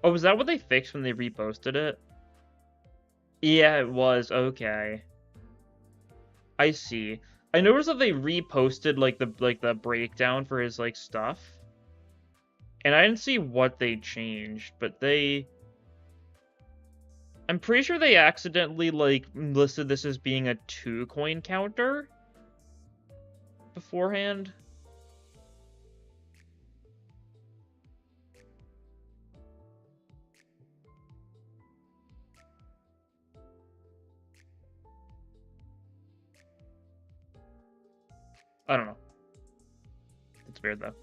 Oh, was that what they fixed when they reposted it? Yeah, it was. Okay. I see. I noticed that they reposted like the breakdown for his like stuff. And I didn't see what they changed, but I'm pretty sure they accidentally like listed this as being a 2 coin counter beforehand. I don't know. It's weird though.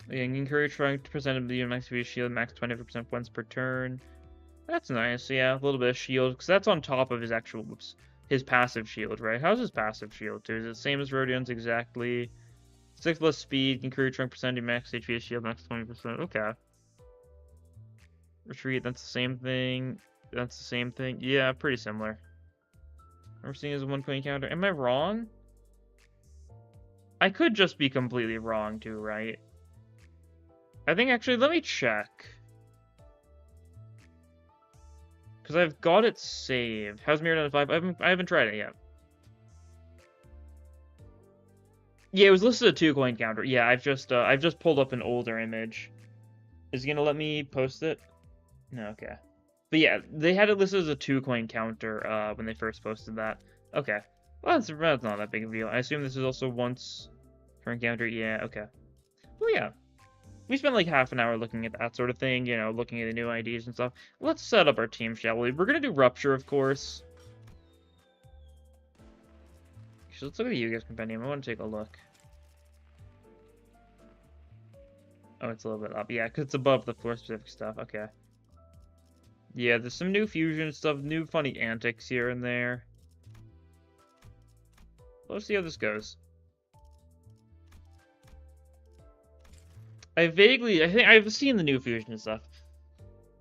Yeah, encourage trying to present him the max shield, max 20% once per turn. That's nice, yeah. A little bit of shield, because that's on top of his actual, his passive shield, right? How's his passive shield, too? Is it the same as Rhodion's exactly? 6 less speed, encourage trying percentage max HP shield, max 20%. Okay. Retreat, that's the same thing. That's the same thing. Yeah, pretty similar. We're seeing as a 1 coin counter. Am I wrong? I could just be completely wrong, too, right? I think actually, let me check. Because I've got it saved. How's Mirror 5? I haven't tried it yet. Yeah, it was listed a 2 coin counter. Yeah, I've just pulled up an older image. Is it gonna let me post it? No, okay. But yeah, they had it listed as a 2 coin counter when they first posted that. Okay. Well, that's not that big of a deal. I assume this is also once per encounter. Yeah, okay. Well, yeah. We spent like half an hour looking at that sort of thing, you know, looking at the new IDs and stuff. Let's set up our team, shall we? We're gonna do Rupture, of course. So let's look at the Yu-Gi-Oh! Compendium. I want to take a look. Oh, it's a little bit up. Yeah, because it's above the floor-specific stuff. Okay. Yeah, there's some new fusion stuff, new funny antics here and there. Let's see how this goes. I think I've seen the new fusion and stuff.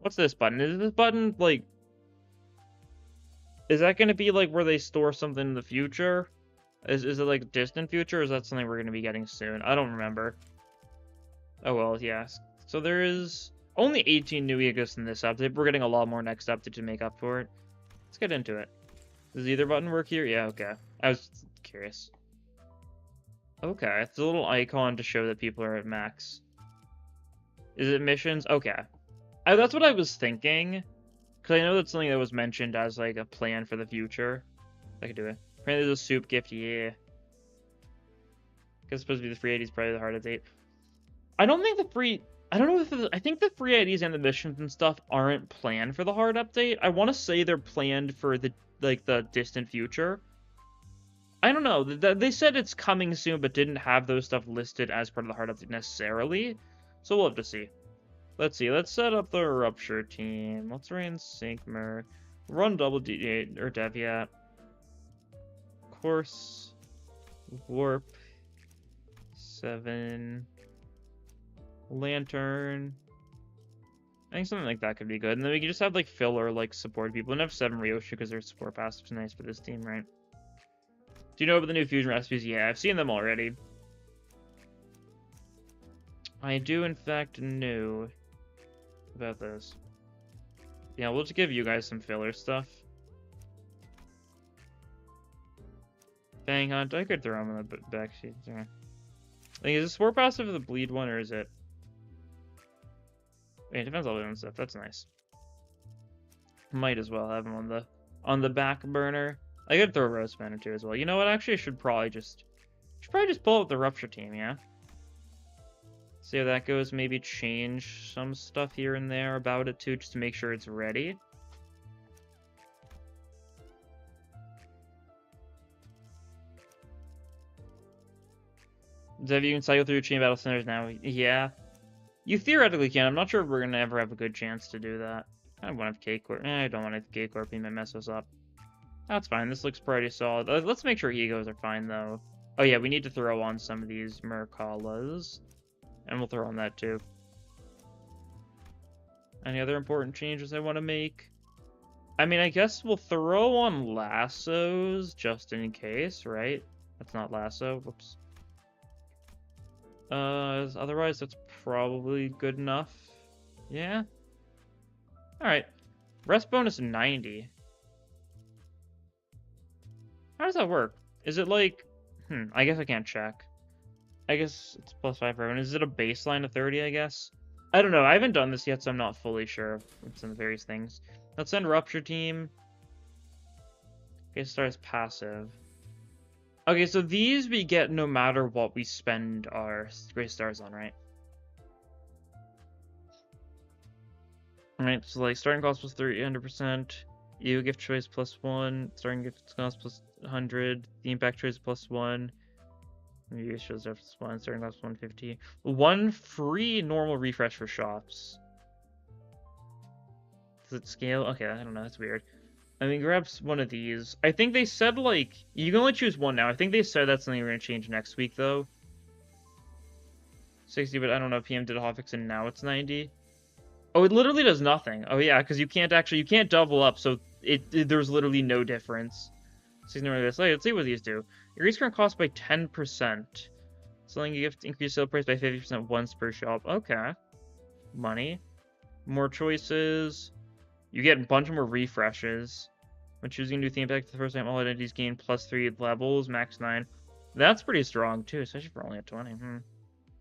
What's this button? Is this button, like... Is that going to be, like, where they store something in the future? Is it, like, distant future, or is that something we're going to be getting soon? I don't remember. Oh, well, yes. So there is only 18 new Egos in this update. We're getting a lot more next update to make up for it. Let's get into it. Does either button work here? Yeah, okay. I was curious. Okay, it's a little icon to show that people are at max. Is it missions? Okay. That's what I was thinking. Because I know that's something that was mentioned as, like, a plan for the future. I could do it. Apparently there's a soup gift, yeah. Because it's supposed to be the free IDs, probably the hard update. I don't think the free... I don't know if... I think the free IDs and the missions and stuff aren't planned for the hard update. I want to say they're planned for the, like, the distant future. I don't know. They said it's coming soon, but didn't have those stuff listed as part of the hard update necessarily. So we'll have to see. Let's see. Let's set up the Rupture team. Let's run Syncmer. Run double D8 or Deviat. Course. Warp. 7. Lantern. I think something like that could be good. And then we can just have like filler, like support people. And have 7 Ryoshu because their support passive's nice for this team, right? Do you know about the new fusion recipes? Yeah, I've seen them already. I do, in fact, know about this. Yeah, we'll just give you guys some filler stuff. Fang Hunt, I could throw him in the backseat. Yeah. Like, is it support passive the bleed one, or is it... Wait, it depends on stuff. That's nice. Might as well have him on the back burner. I could throw Rose Banner too as well. You know what? Actually, I should probably just pull up the Rupture team, yeah? See how that goes. Maybe change some stuff here and there about it too, just to make sure it's ready. Dev, you can cycle through chain battle centers now. Yeah. You theoretically can. I'm not sure if we're going to ever have a good chance to do that. I don't want to have K-Corp. I don't want to have K-Corp. He might mess us up. That's fine. This looks pretty solid. Let's make sure egos are fine, though. Oh, yeah. We need to throw on some of these Merkalas. And we'll throw on that, too. Any other important changes I want to make? I mean, I guess we'll throw on lassos just in case, right? That's not lasso. Whoops. Otherwise, that's probably good enough. Yeah? Alright. Rest bonus 90. How does that work? Is it like... I guess I can't check. I guess it's +5 for everyone. Is it a baseline of 30, I guess? I don't know. I haven't done this yet, so I'm not fully sure what's in the various things. Let's send Rupture Team. Okay, starts passive. Okay, so these we get no matter what we spend our Gray Stars on, right? Alright, so like starting cost plus 300%, EU gift choice +1, starting gift cost plus 100, the impact choice +1, EU shows +1, starting cost 150. 1 free normal refresh for shops. Does it scale? Okay, I don't know, that's weird. I mean, grab one of these. I think they said, like, you can only choose one now. I think they said that's something we're going to change next week, though. 60, but I don't know. PM did a hotfix and now it's 90. Oh, it literally does nothing. Oh, yeah, because you can't double up, so there's literally no difference. 60 let's see what these do. Increase current cost by 10%. Selling a gift, increase sale price by 50% once per shop. Okay. Money. More choices. You get a bunch more refreshes. When choosing new theme pack for the first time, all identities gain +3 levels, max 9. That's pretty strong, too, especially for only at 20.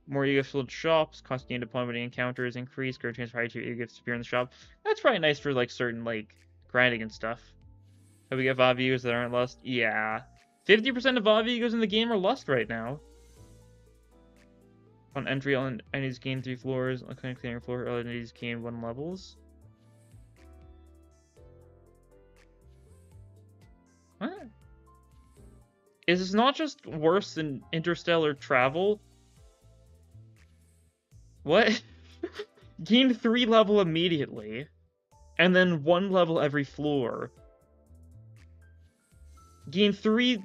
More e-gift-filled shops, cost gain deployment encounters increase, greater chance for high tier e-gifts to appear in the shop. That's probably nice for, like, certain, like, grinding and stuff. Have we got VOD viewers that aren't Lust? Yeah. 50% of VOD viewers in the game are Lust right now. On entry, all identities gain 3 floors. On clearing floor, all identities gain 1 levels. What? Is this not just worse than interstellar travel? What? Gain 3 level immediately. And then 1 level every floor. Gain 3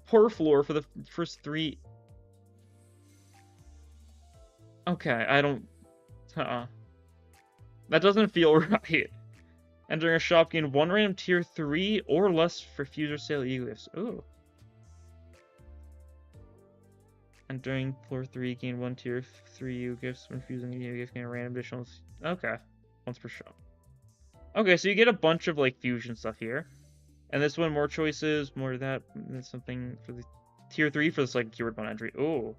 per floor for the first 3. Okay, I don't... That doesn't feel right. Entering a shop, gain 1 random tier 3 or less for future sale e-gifts. Ooh. Entering floor 3, gain 1 tier 3 e-gifts. When fusing e-gifts, gain a random additional... Okay. Once per shop. Okay, so you get a bunch of, like, fusion stuff here. And this one, more choices, more of that. That's something for the tier 3 for this, like, keyword 1 entry. Ooh.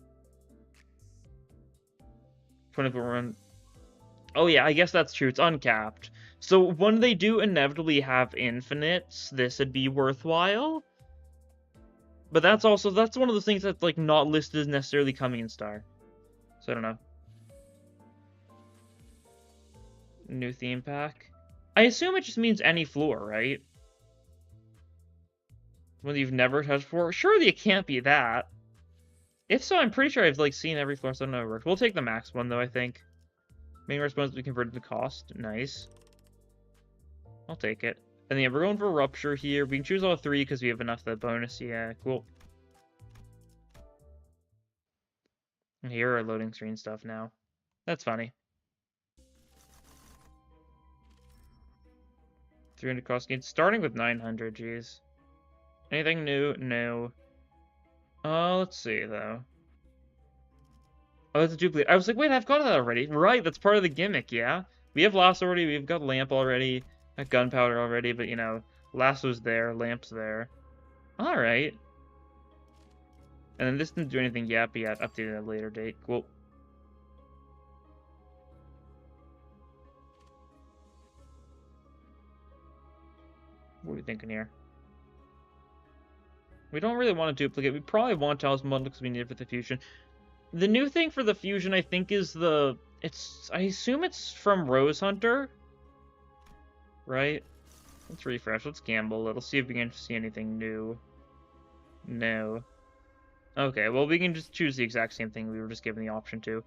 24 run. Oh, yeah, I guess that's true. It's uncapped. So when they do inevitably have infinites, this would be worthwhile. But that's one of the things that's like not listed as necessarily coming in star. So I don't know. New theme pack. I assume it just means any floor, right? One you've never touched before? Surely it can't be that. If so, I'm pretty sure I've like seen every floor, so I don't know how it works. We'll take the max one though, I think. Main response to be converted to cost. Nice. I'll take it. And yeah, we're going for Rupture here. We can choose all 3 because we have enough of the bonus. Yeah, cool. And here are loading screen stuff now. That's funny. 300 cost gain. Starting with 900, jeez. Anything new? No. Let's see, though. Oh, that's a duplicate. I was like, wait, I've got that already. Right, that's part of the gimmick, yeah? We have Lasso already, we've got Lamp already, got Gunpowder already, but, you know, Lasso's there, Lamp's there. Alright. And then this didn't do anything yet, but yeah, updated at a later date. Cool. What are we thinking here? We don't really want to duplicate. We probably want Talisman Bundle because we need it for the fusion. The new thing for the fusion, I think, is the... I assume it's from Rose Hunter? Right? Let's refresh. Let's gamble a little. See if we can see anything new. No. Okay, well, we can just choose the exact same thing we were just given the option to.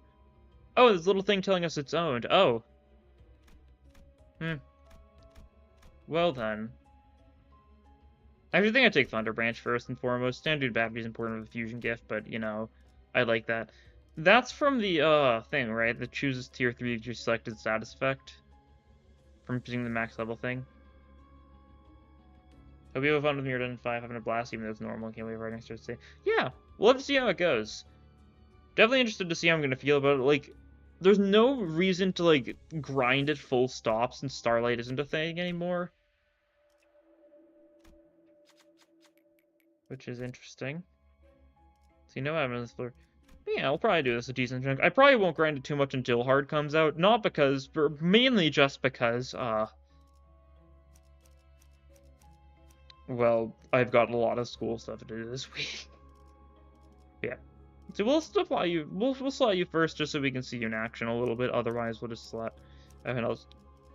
Oh, this little thing telling us it's owned. Oh. Well done. I actually think I'd take Thunder Branch first and foremost. Standard Battery is important with the fusion gift, but, you know, I like that. That's from the, thing, right? That chooses tier 3 if you selected status effect. From using the max level thing. Hope you have fun with me. You're done in 5, having a blast, even though it's normal. Can't wait right next to say. Yeah, we'll have to see how it goes. Definitely interested to see how I'm gonna feel about it. Like, there's no reason to, like, grind it full stop since Starlight isn't a thing anymore. Which is interesting. So you know what I'm on this floor. But yeah, I'll probably do this a decent chunk. I probably won't grind it too much until hard comes out. Not because, mainly just because, well, I've got a lot of school stuff to do this week. Yeah. So we'll supply you, we'll slot you first just so we can see you in action a little bit. Otherwise, we'll just slot everyone else.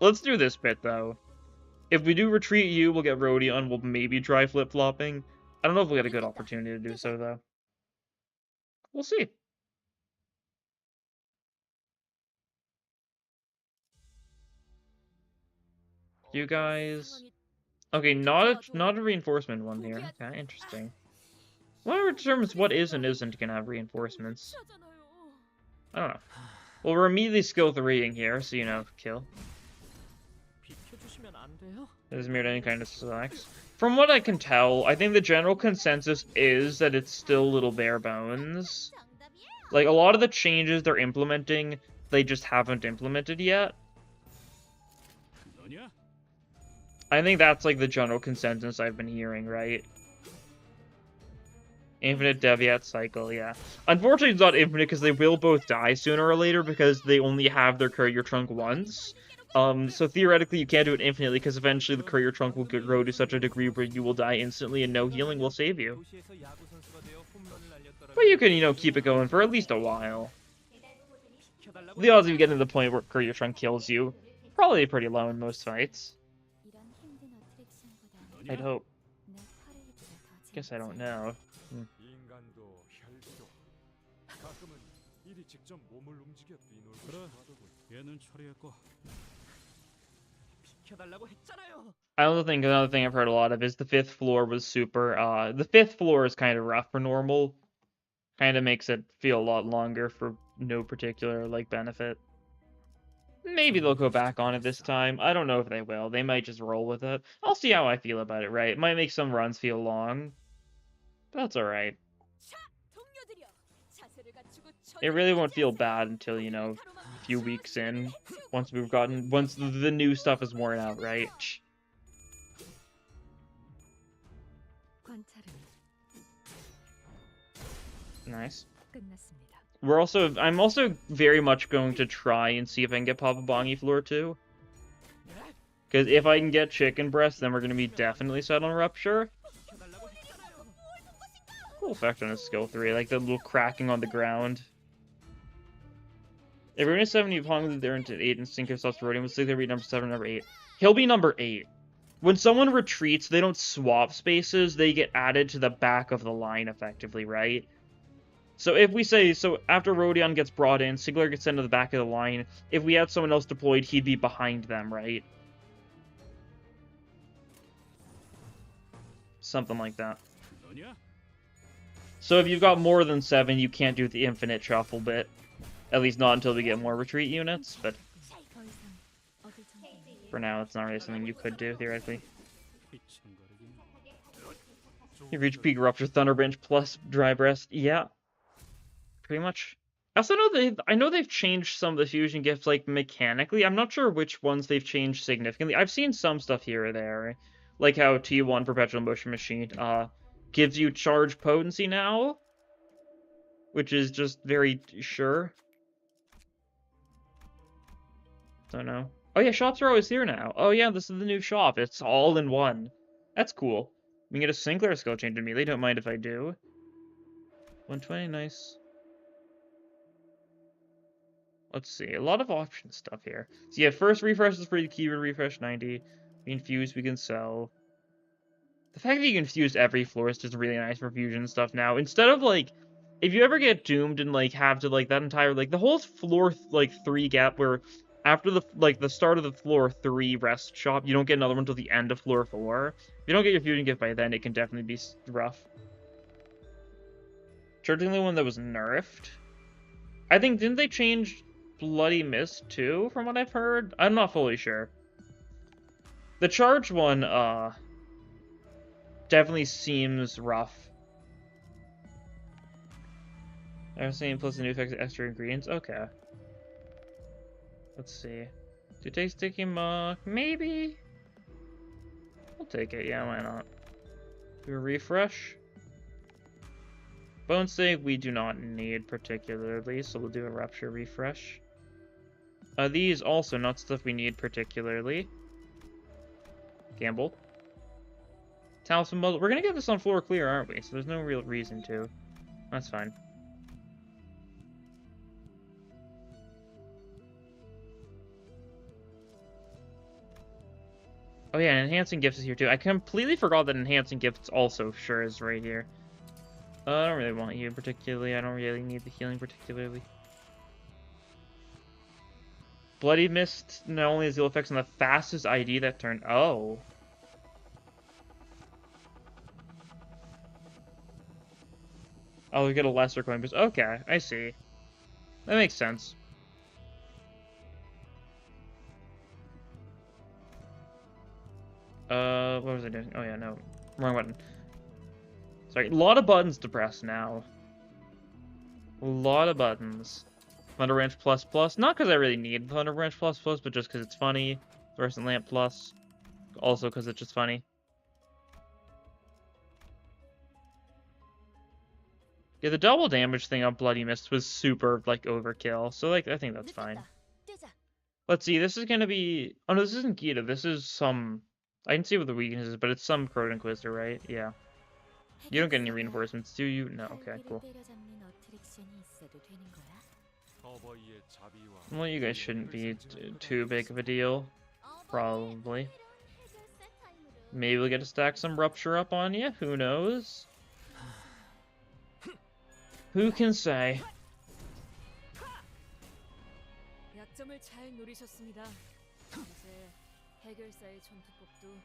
Let's do this bit, though. If we do retreat you, we'll get Rodion. We'll maybe try flip-flopping. I don't know if we'll get a good opportunity to do so, though. We'll see. You guys... Okay, not a reinforcement one here. Okay, interesting. Whatever determines what is and isn't can have reinforcements. I don't know. Well, we're immediately skill 3ing here, so you know, kill. Doesn't mirror any kind of selects. From what I can tell, I think the general consensus is that it's still a little bare bones. Like, a lot of the changes they're implementing, they just haven't implemented yet. I think that's, like, the general consensus I've been hearing, right? Infinite Deviat cycle, yeah. Unfortunately, it's not infinite because they will both die sooner or later because they only have their courier trunk once. So theoretically, you can't do it infinitely because eventually the courier trunk will grow to such a degree where you will die instantly and no healing will save you. But you can, you know, keep it going for at least a while. The odds of you getting to the point where courier trunk kills you, probably pretty low in most fights. I'd hope. Guess I don't know. Another thing I've heard a lot of is the 5th floor was super, the 5th floor is kind of rough for normal. Kind of makes it feel a lot longer for no particular, like, benefit. Maybe they'll go back on it this time. I don't know if they will. They might just roll with it. I'll see how I feel about it, right? It might make some runs feel long. But that's alright. It really won't feel bad until, you know, a few weeks in. Once the new stuff is worn out, right? Nice. I'm also very much going to try and see if I can get Papa Bongi floor too. Because if I can get Chicken Breast, then we're going to be definitely set on Rupture. Cool effect on his skill 3, like the little cracking on the ground. If we're going to 7, you've hung there into 8 and sync yourself to Rodion. Let's say they'll be number 7, number 8. He'll be number 8. When someone retreats, they don't swap spaces, they get added to the back of the line effectively, right? So if we say, so after Rodion gets brought in, Sigler gets sent to the back of the line. If we had someone else deployed, he'd be behind them, right? Something like that. So if you've got more than 7, you can't do the infinite shuffle bit. At least not until we get more retreat units, but for now, it's not really something you could do, theoretically. You reach peak rupture, Thunderbranch plus dry breast. Yeah. Pretty much. I also know I know they've changed some of the fusion gifts, like, mechanically. I'm not sure which ones they've changed significantly. I've seen some stuff here or there. Like how T1 Perpetual Motion Machine, gives you charge potency now. Which is just very sure. Don't know. Oh yeah, shops are always here now. Oh yeah, this is the new shop. It's all in one. That's cool. We can get a Sinclair skill change immediately. Don't mind if I do. 120, nice. Let's see. A lot of option stuff here. So yeah, first refresh is free. Keyword refresh 90. We infuse, we can sell. The fact that you can fuse every florist is really nice for fusion stuff now. Instead of, like, if you ever get doomed and, like, have to, like, that entire, like, the whole floor, like, 3 gap where after the, like, the start of the floor 3 rest shop, you don't get another one until the end of floor 4. If you don't get your fusion gift by then, it can definitely be rough. Charging the one that was nerfed? I think, didn't they change Bloody Mist too, from what I've heard? I'm not fully sure. The charge one, definitely seems rough. Everything plus the new effects, extra ingredients. Okay. Let's see. Do you take Sticky Muck? Maybe? I'll take it. Yeah, why not? Do a refresh. Bone Stake we do not need particularly, so we'll do a Rupture refresh. These also not stuff we need particularly. Gamble. Talisman Muzzle. We're gonna get this on floor clear, aren't we? So there's no real reason to. That's fine. Oh yeah, and Enhancing Gifts is here too. I completely forgot that Enhancing Gifts also sure is right here. I don't really want you particularly. I don't really need the healing particularly. Bloody Mist not only has the effects on the fastest ID that turn. Oh. Oh, we get a lesser coin boost. Okay, I see. That makes sense. What was I doing? Oh yeah, no. Wrong button. Sorry, a lot of buttons to press now. A lot of buttons. Thunder Ranch Plus Plus. Not because I really need Thunder Ranch Plus Plus, but just because it's funny. Fluorescent Lamp Plus. Also because it's just funny. Yeah, the double damage thing on Bloody Mist was super, like, overkill. So, like, I think that's fine. Let's see, this is gonna be... Oh, no, this isn't Gita. This is some... I can see what the weakness is, but it's some Crow Inquisitor, right? Yeah. You don't get any reinforcements, do you? No, okay, cool. Well, you guys shouldn't be too big of a deal. Probably. Maybe we'll get to stack some Rupture up on you. Who knows? Who can say?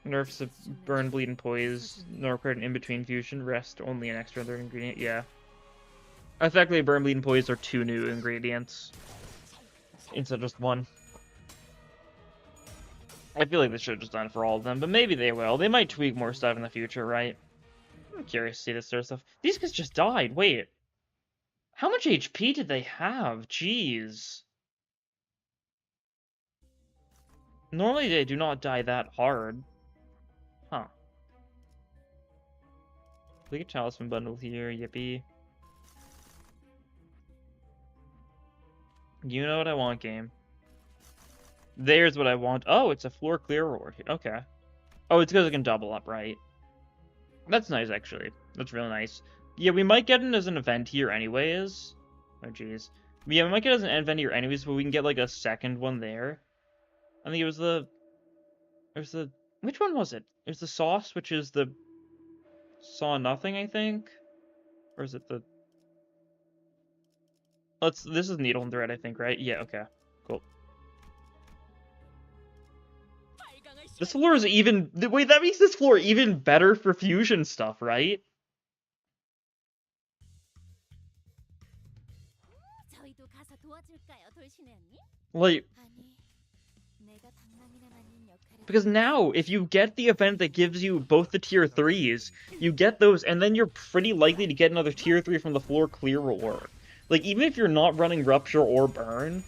Nerfs of Burn, Bleed, and Poise. No required in-between fusion. Rest only an extra third ingredient. Yeah. Effectively, Burn, Bleed, and Poise are 2 new ingredients instead of just 1. I feel like they should have just done it for all of them, but maybe they will. They might tweak more stuff in the future, right? I'm curious to see this sort of stuff. These guys just died. Wait. How much HP did they have? Jeez. Normally they do not die that hard. Huh. Look at Talisman Bundle here, yippee. You know what I want, game. There's what I want. Oh, it's a floor clear reward. Okay. Oh, it's because it can double up, right? That's nice, actually. That's really nice. Yeah, we might get it as an event here anyways. Oh, jeez. Yeah, we might get it as an event here anyways, but we can get, like, a second one there. I think it was the... There's the... Which one was it? It was the sauce, which is the... Saw nothing, I think? Or is it the... This is needle and thread, I think, right? Yeah, okay. Cool. This floor is even... Wait, that makes this floor even better for fusion stuff, right? Like... Because now, if you get the event that gives you both the tier 3s, you get those, and then you're pretty likely to get another tier 3 from the floor clear ore. Like, even if you're not running Rupture or Burn,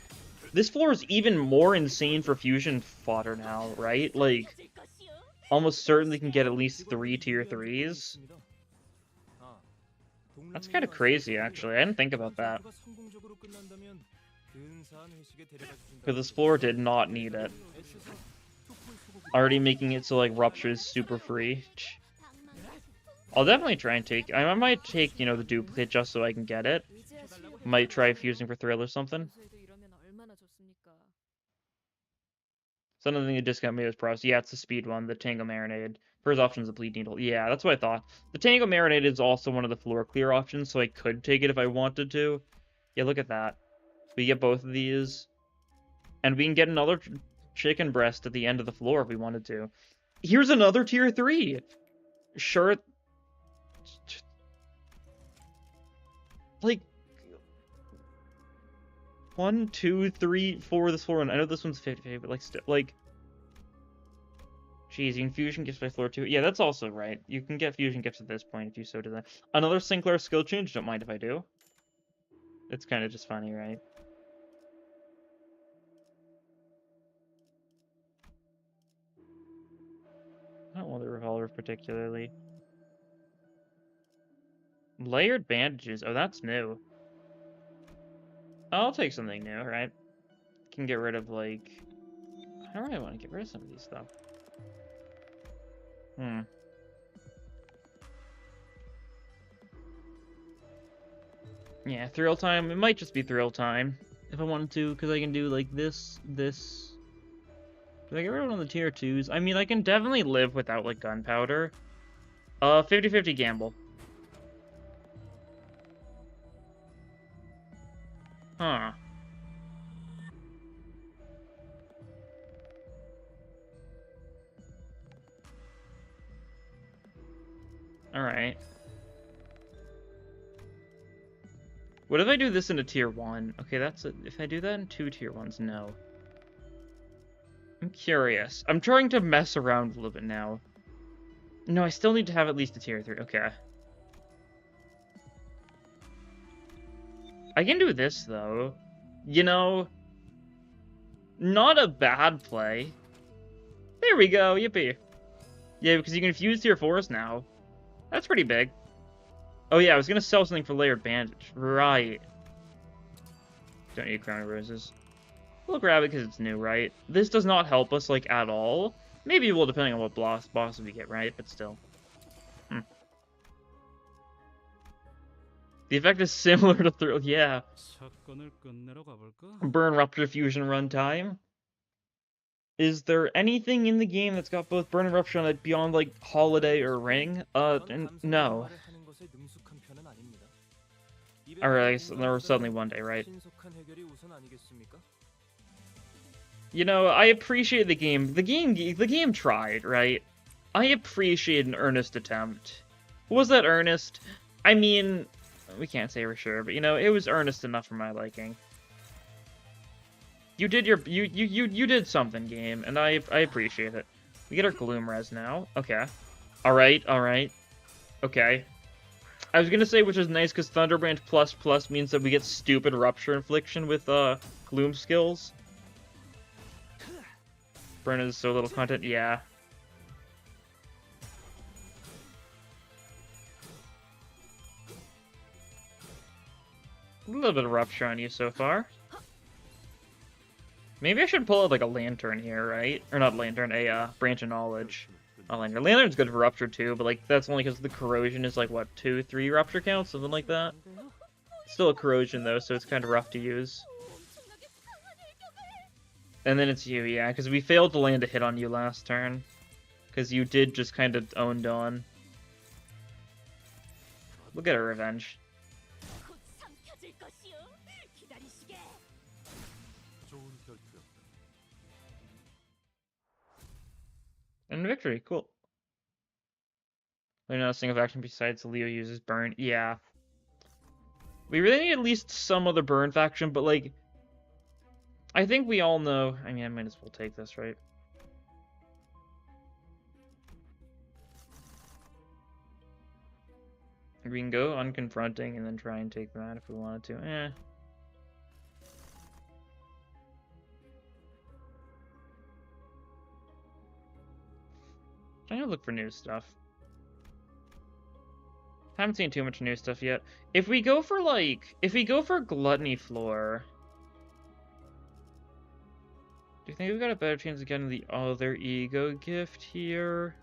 this floor is even more insane for fusion fodder now, right? Like, almost certainly can get at least 3 tier 3s. That's kind of crazy, actually. I didn't think about that. Because this floor did not need it. Already making it so, like, Rupture is super free. I'll definitely try and take... I might take, you know, the duplicate just so I can get it. Might try fusing for Thrill or something. So another thing that discount me was pros. Yeah, it's the speed one, the Tango Marinade. First option is the Bleed Needle. Yeah, that's what I thought. The Tango Marinade is also one of the floor clear options, so I could take it if I wanted to. Yeah, look at that. We get both of these. And we can get another chicken breast at the end of the floor if we wanted to. Here's another tier 3! Sure. Like... 1, 2, 3, 4 this floor, and I know this one's 50-50, but like, Jeez, you can fusion gifts by floor 2. Yeah, that's also right. You can get fusion gifts at this point if you so desire. Another Sinclair skill change, don't mind if I do. It's kind of just funny, right? I don't want the revolver particularly. Layered bandages. Oh, that's new. I'll take something new, right? Can get rid of, like... I don't really want to get rid of some of these stuff. Yeah, thrill time. It might just be thrill time. If I wanted to, because I can do, like, this. Do I get rid of one of the tier 2s? I mean, I can definitely live without, like, gunpowder. 50-50 gamble. Huh. Alright. What if I do this in a tier 1? Okay, that's it. If I do that in 2 tier 1s, no. I'm curious. I'm trying to mess around a little bit now. No, I still need to have at least a tier 3. Okay. I can do this, though. You know, not a bad play. There we go, yippee. Yeah, because you can fuse tier 4s now. That's pretty big. Oh yeah, I was gonna sell something for layered bandage. Right. Don't need crown of roses. We'll grab it because it's new, right? This does not help us, like, at all. Maybe it will, depending on what boss we get, right? But still. The effect is similar to Thrill, yeah. Burn Rupture Fusion runtime. Is there anything in the game that's got both Burn and Rupture on it beyond, like, Holiday or Ring? No. Or I guess there was suddenly one day, right? You know, I appreciate the game. The game tried, right? I appreciate an earnest attempt. Was that earnest? I mean, we can't say for sure, but you know, it was earnest enough for my liking. You did your you did something, game, and I appreciate it. We get our Gloom res now. Okay. Alright. Okay. I was gonna say, which is nice, because Thunderbrand ++ means that we get stupid Rupture Infliction with Gloom skills. Burn is so little content, yeah. A little bit of Rupture on you so far. Maybe I should pull out, like, a Lantern here, right? Or not Lantern, a Branch of Knowledge. Not Lantern. Lantern's good for Rupture too, but, like, that's only because the Corrosion is, like, what, 2, 3 Rupture counts? Something like that? Still a Corrosion, though, so it's kind of rough to use. And then it's you, yeah, because we failed to land a hit on you last turn. Because you did just kind of own Dawn. We'll get a revenge. And victory, cool. Learn a single faction besides Leo uses burn. Yeah. We really need at least some other burn faction, but like, I think we all know. I mean, I might as well take this, right? We can go unconfronting and then try and take that if we wanted to. Trying to look for new stuff. Haven't seen too much new stuff yet. If we go for Gluttony Floor, do you think we've got a better chance of getting the other ego gift here?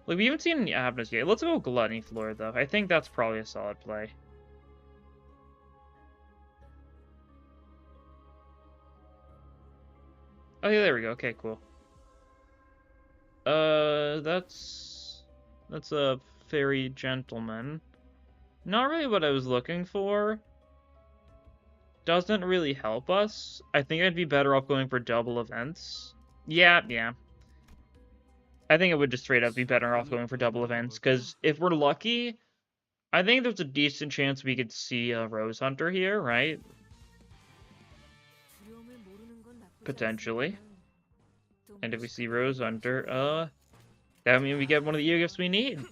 Like, we haven't seen any Abness yet. Let's go Gluttony Floor, though. I think that's probably a solid play. Oh, yeah, there we go. Okay, cool. That's a Fairy Gentleman. Not really what I was looking for. Doesn't really help us. I think I'd be better off going for double events. Yeah. I think it would just straight up be better off going for double events, because if we're lucky, I think there's a decent chance we could see a Rose Hunter here, right? Potentially. And if we see Rose Hunter, that means we get one of the ego gifts we need.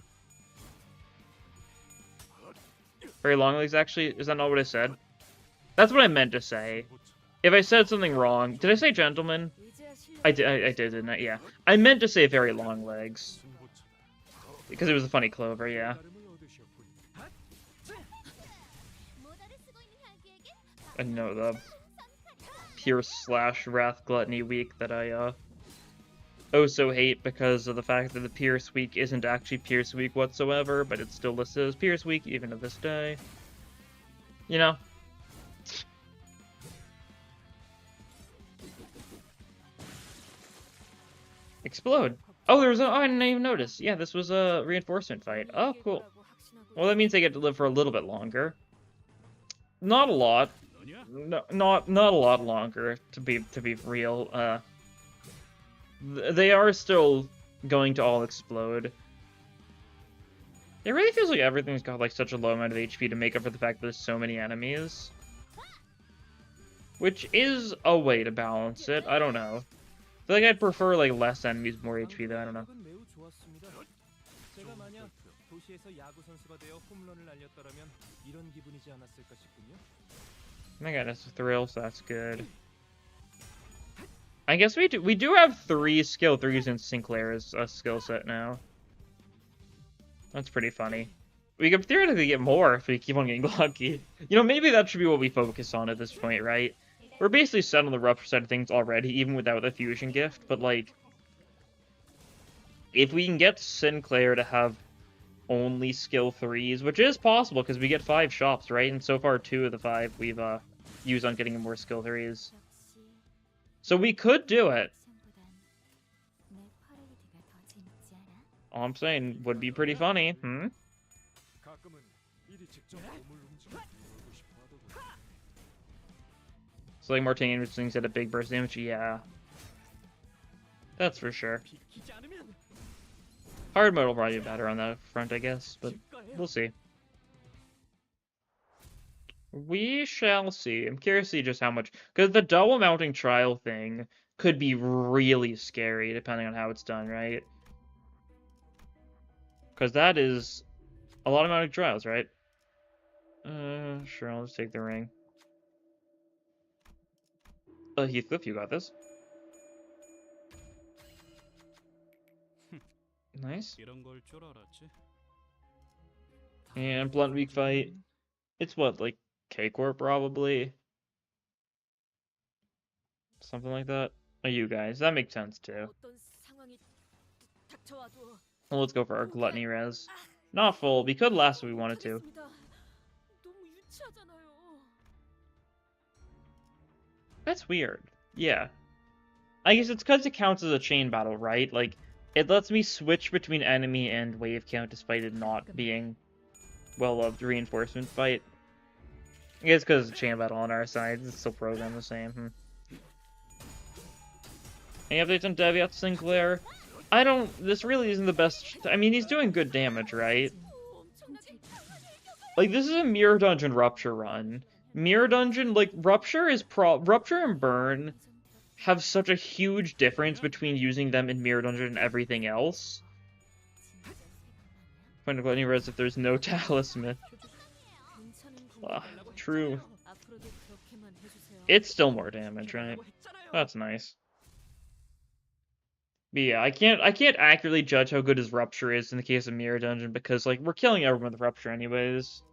Very long legs, actually. Is that not what I said? That's what I meant to say. If I said something wrong, did I say gentleman? I did, didn't I? Yeah. I meant to say very long legs. Because it was a funny clover, yeah. I know the Pierce / Wrath Gluttony week that I, oh so hate because of the fact that the Pierce week isn't actually Pierce week whatsoever, but it's still listed as Pierce week even to this day. You know? Explode. Oh, there was a... Oh, I didn't even notice. Yeah, this was a reinforcement fight. Oh, cool. Well, that means they get to live for a little bit longer. Not a lot. No, not a lot longer, to be real. They are still going to all explode. It really feels like everything's got like such a low amount of HP to make up for the fact that there's so many enemies. Which is a way to balance it. I don't know. I feel like I'd prefer like less enemies, more HP though, I don't know. I got us a thrill, so that's good. I guess we do have 3 skill 3s in Sinclair's skill set now. That's pretty funny. We could theoretically get more if we keep on getting lucky. You know, maybe that should be what we focus on at this point, right? We're basically set on the rougher side of things already, even without the fusion gift, but like, if we can get Sinclair to have only skill 3s, which is possible because we get 5 shops, right? And so far 2 of the 5 we've used on getting more skill 3s. So we could do it. All I'm saying would be pretty funny, hmm? So like more taking things at a big burst damage, yeah. That's for sure. Hard mode will probably be better on that front, I guess, but we'll see. We shall see. I'm curious to see just how much, because the double mounting trial thing could be really scary depending on how it's done, right? Because that is a lot of mounting trials, right? Sure, I'll just take the ring. Heathcliff, you got this. Nice. And Blunt Weak fight. It's what, like K-Corp probably? Something like that. Oh, you guys. That makes sense too. Well, let's go for our Gluttony res. Not full. We could last if we wanted to. That's weird. Yeah. I guess it's because it counts as a chain battle, right? Like, it lets me switch between enemy and wave count despite it not being well-loved reinforcement fight. I guess because of chain battle on our side, it's still programmed the same. Any updates on Deviat Sinclair? This really isn't the best. I mean, he's doing good damage, right? Like, this is a Mirror Dungeon Rupture run. Mirror Dungeon, like, Rupture and Burn have such a huge difference between using them in Mirror Dungeon and everything else. Find a gluttony res if there's no talisman. True. It's still more damage, right? That's nice. But yeah, I can't accurately judge how good his Rupture is in the case of Mirror Dungeon because, like, we're killing everyone with Rupture anyways.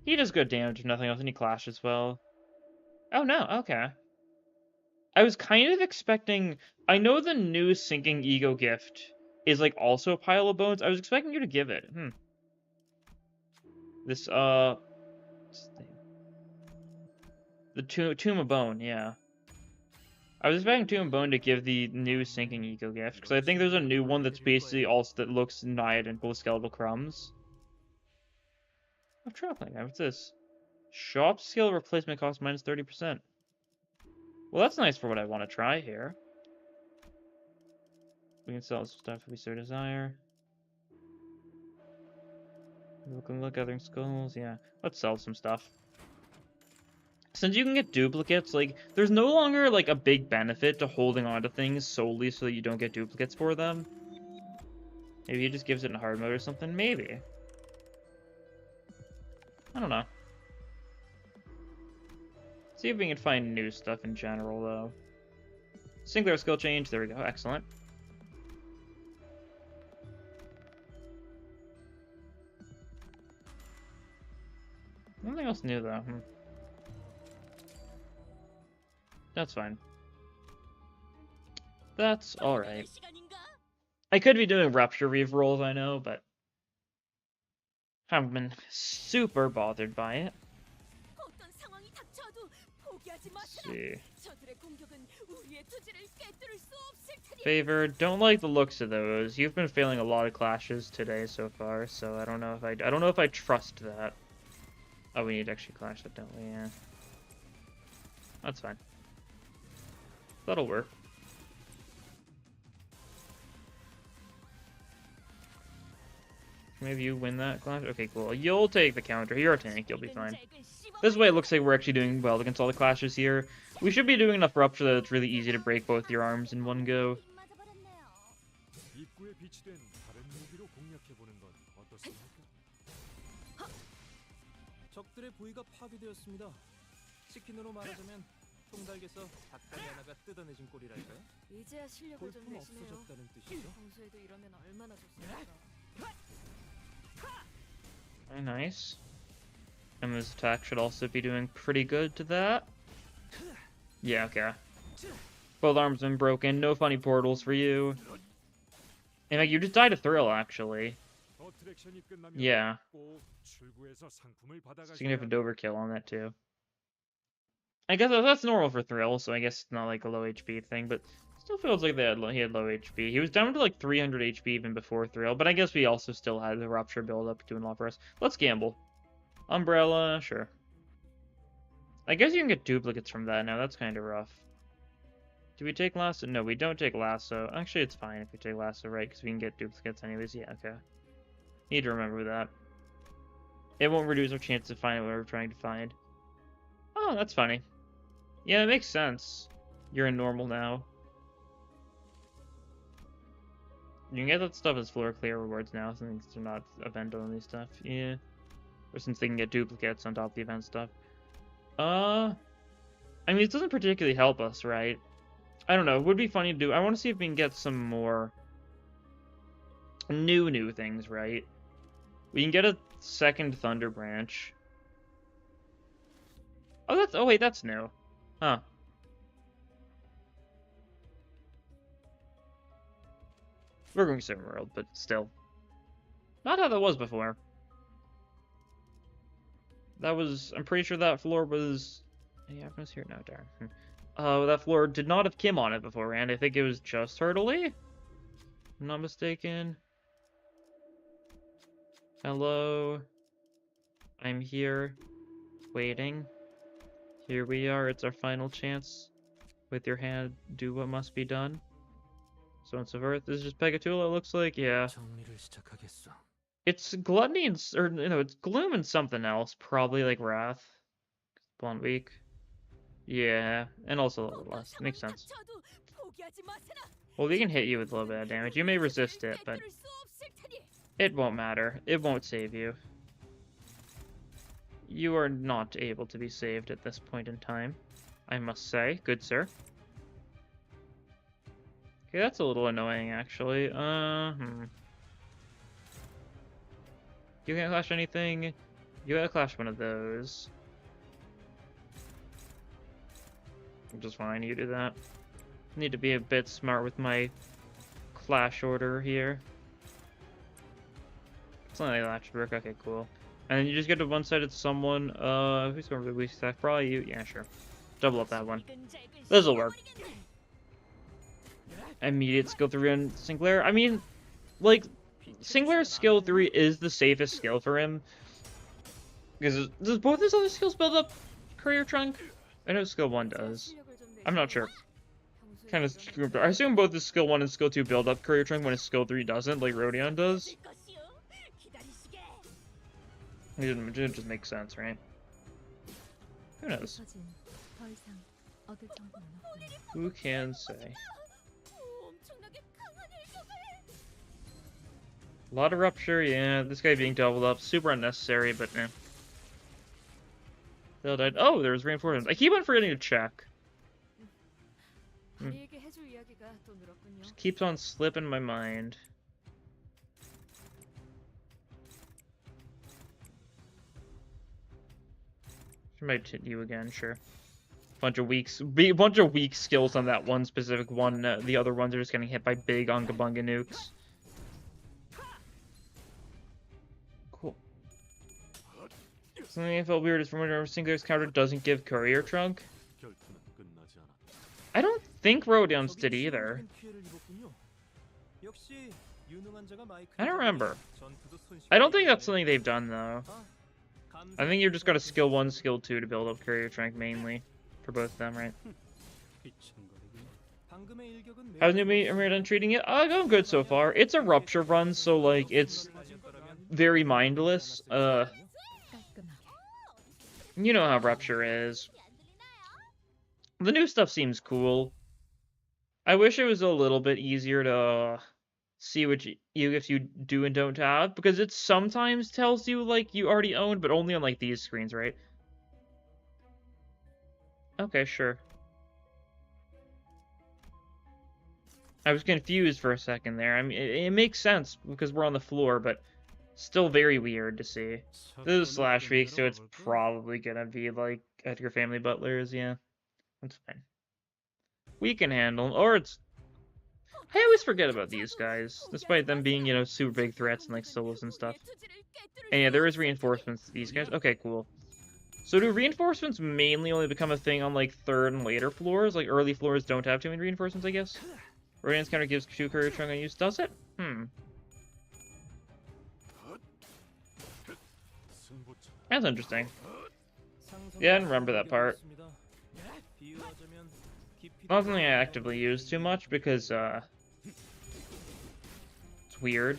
He does good damage if nothing else, and he clashes well. Oh no, okay. I was kind of expecting... I know the new Sinking Ego gift is, like, also a pile of bones. I was expecting you to give it. This, the Tomb of Bone, yeah. I was expecting Tomb of Bone to give the new Sinking Ego gift, because I think there's a new one that's basically also that looks nigh identical with Skeletal Crumbs. Oh, traveling. What's this? Shop skill replacement cost minus 30%. Well, that's nice for what I want to try here. We can sell stuff if we so desire. Look, gathering skulls. Yeah, let's sell some stuff. Since you can get duplicates, like, there's no longer, like, a big benefit to holding on to things solely so that you don't get duplicates for them. Maybe he just gives it in hard mode or something? Maybe. I don't know. See if we can find new stuff in general, though. Singular skill change. There we go. Excellent. Nothing else new, though. That's fine. That's alright. I could be doing Rupture rerolls, I know, but haven't been super bothered by it. Let's see. Favored. Don't like the looks of those. You've been failing a lot of clashes today so far, so I don't know if I trust that. Oh, we need to actually clash that, don't we? Yeah. That's fine. That'll work. Maybe you win that clash? Okay, cool. You'll take the counter. You're a tank. You'll be fine. This way it looks like we're actually doing well against all the clashes here. We should be doing enough Rupture that it's really easy to break both your arms in one go. Very nice. And this attack should also be doing pretty good to that. Yeah, okay. Both arms have been broken. No funny portals for you. And like, you just died to Thrill, actually. Yeah. Significant overkill on that, too. I guess that's normal for Thrill, so I guess it's not like a low HP thing, but still feels like he had low HP. He was down to like 300 HP even before Thrill, but I guess we also still had the Rupture build up doing a lot for us. Let's gamble. Umbrella, sure. I guess you can get duplicates from that now. That's kind of rough. Do we take Lasso? No, we don't take Lasso. Actually, it's fine if we take Lasso, right? Because we can get duplicates anyways. Yeah, okay. Need to remember that. It won't reduce our chance to find what we're trying to find. Oh, that's funny. Yeah, it makes sense. You're in normal now. You can get that stuff as floor clear rewards now, since they're not event-only stuff. Yeah. Or since they can get duplicates on top of the event stuff. I mean, it doesn't particularly help us, right? I don't know. It would be funny to do. I want to see if we can get some more new things, right? We can get a second Thunder Branch. Oh, wait, that's new. Huh. We're going Seven World, but still. Not how that was before. That was... I'm pretty sure that floor was... Yeah, everyone's here now, darn. That floor did not have Kim on it beforehand. I think it was just Hurtley? If I'm not mistaken. Hello? I'm here, waiting. Here we are, it's our final chance. With your hand, do what must be done. Stones of Earth, this is just Pegatula, it looks like, yeah. It's Gluttony and, or, it's Gloom and something else, probably like Wrath. Blunt Weak. Yeah, and also a little less, makes sense. Well, we can hit you with a little bit of damage. You may resist it, but it won't matter. It won't save you. You are not able to be saved at this point in time, I must say. Good sir. Okay, that's a little annoying, actually. You can't clash anything. You gotta clash one of those. Just fine, you do that. Need to be a bit smart with my clash order here. It's not like that should work. Okay, cool. And then you just get to one-sided someone. Who's going to be weak stack? Probably you. Yeah, sure. Double up that one. This'll work. Immediate skill 3 on Sinclair. I mean, like, Sinclair's skill 3 is the safest skill for him. Because does both his other skills build up Courier Trunk? I know skill 1 does. I'm not sure. Kind of screwed up. I assume both his skill 1 and skill 2 build up Courier Trunk when his skill 3 doesn't, like Rodion does. It just makes sense, right? Who knows? Who can say? A lot of Rupture, yeah. This guy being doubled up, super unnecessary, but eh. They all died. Oh, there was reinforcements. I keep on forgetting to check. Just keeps on slipping my mind. She might hit you again, sure. Bunch of weak skills on that one specific one. The other ones are just getting hit by big Unga Bunga nukes. Cool. Something I felt weird is from whenever Sinclair's counter doesn't give Courier Trunk. I don't think Rodion's did either. I don't remember. I don't think that's something they've done though. I think you're just got to skill 1, skill 2 to build up Courier Trunk mainly. For both of them, right? How's Newbie done treating it? Going good so far. It's a Rupture run, so like it's very mindless. You know how Rupture is. The new stuff seems cool. I wish it was a little bit easier to see which gifts you do and don't have, because it sometimes tells you like you already own, but only on like these screens, right? Okay, sure. I was confused for a second there. I mean, it makes sense because we're on the floor, but still very weird to see. This is Slash Week, so it's probably gonna be like Edgar Family Butlers, yeah. That's fine. We can handle, or it's... I always forget about these guys, despite them being, you know, super big threats and like solos and stuff. And yeah, there is reinforcements to these guys. Okay, cool. So do reinforcements mainly only become a thing on like 3rd and later floors? Like early floors don't have too many reinforcements, I guess? Rodion's counter gives 2 Courier Trunk on use. Does it? That's interesting. Yeah, I didn't remember that part. Not something I actively use too much because, it's weird.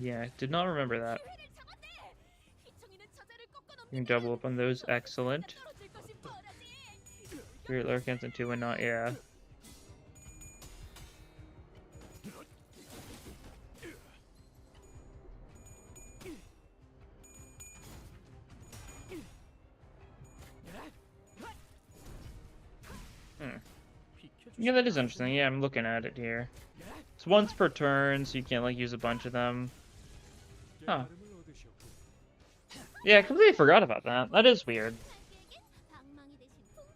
Yeah, I did not remember that. You can double up on those, excellent. Spirit Larkins and 2 and not, yeah. Yeah, that is interesting. Yeah, I'm looking at it here. It's once per turn, so you can't like use a bunch of them. Huh. Yeah, I completely forgot about that. That is weird.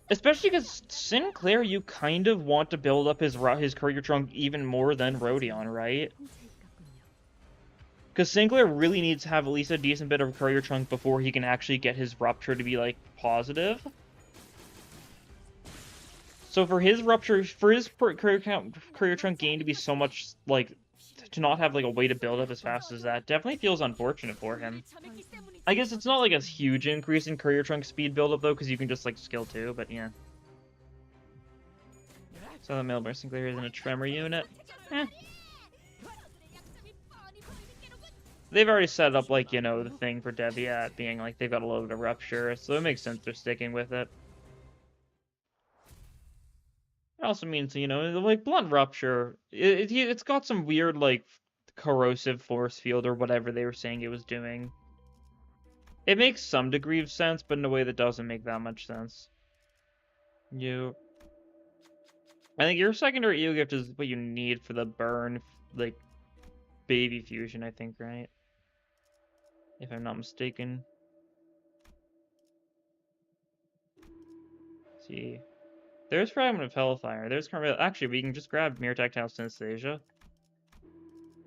Especially because Sinclair, you kind of want to build up his Courier Trunk even more than Rodion, right? Because Sinclair really needs to have at least a decent bit of Courier Trunk before he can actually get his Rupture to be, like, positive. So for his Rupture, for his Courier Trunk gain to be so much, like, to not have, like, a way to build up as fast as that definitely feels unfortunate for him. I guess it's not, like, a huge increase in Courier Trunk speed buildup, though, because you can just, like, skill 2, but yeah. So the Mailbar Sinclair is in a Tremor unit. Eh. They've already set up, like, you know, the thing for Deviat being, like, they've got a little bit of Rupture, so it makes sense they're sticking with it. It also means, you know, like, Blunt Rupture, it's got some weird, like, corrosive force field or whatever they were saying it was doing. It makes some degree of sense, but in a way that doesn't make that much sense. I think your secondary EO gift is what you need for the burn, like, baby fusion, I think, right? If I'm not mistaken. Let's see. There's Fragment of Hellfire. There's actually, we can just grab Mirror Tactile Synesthesia.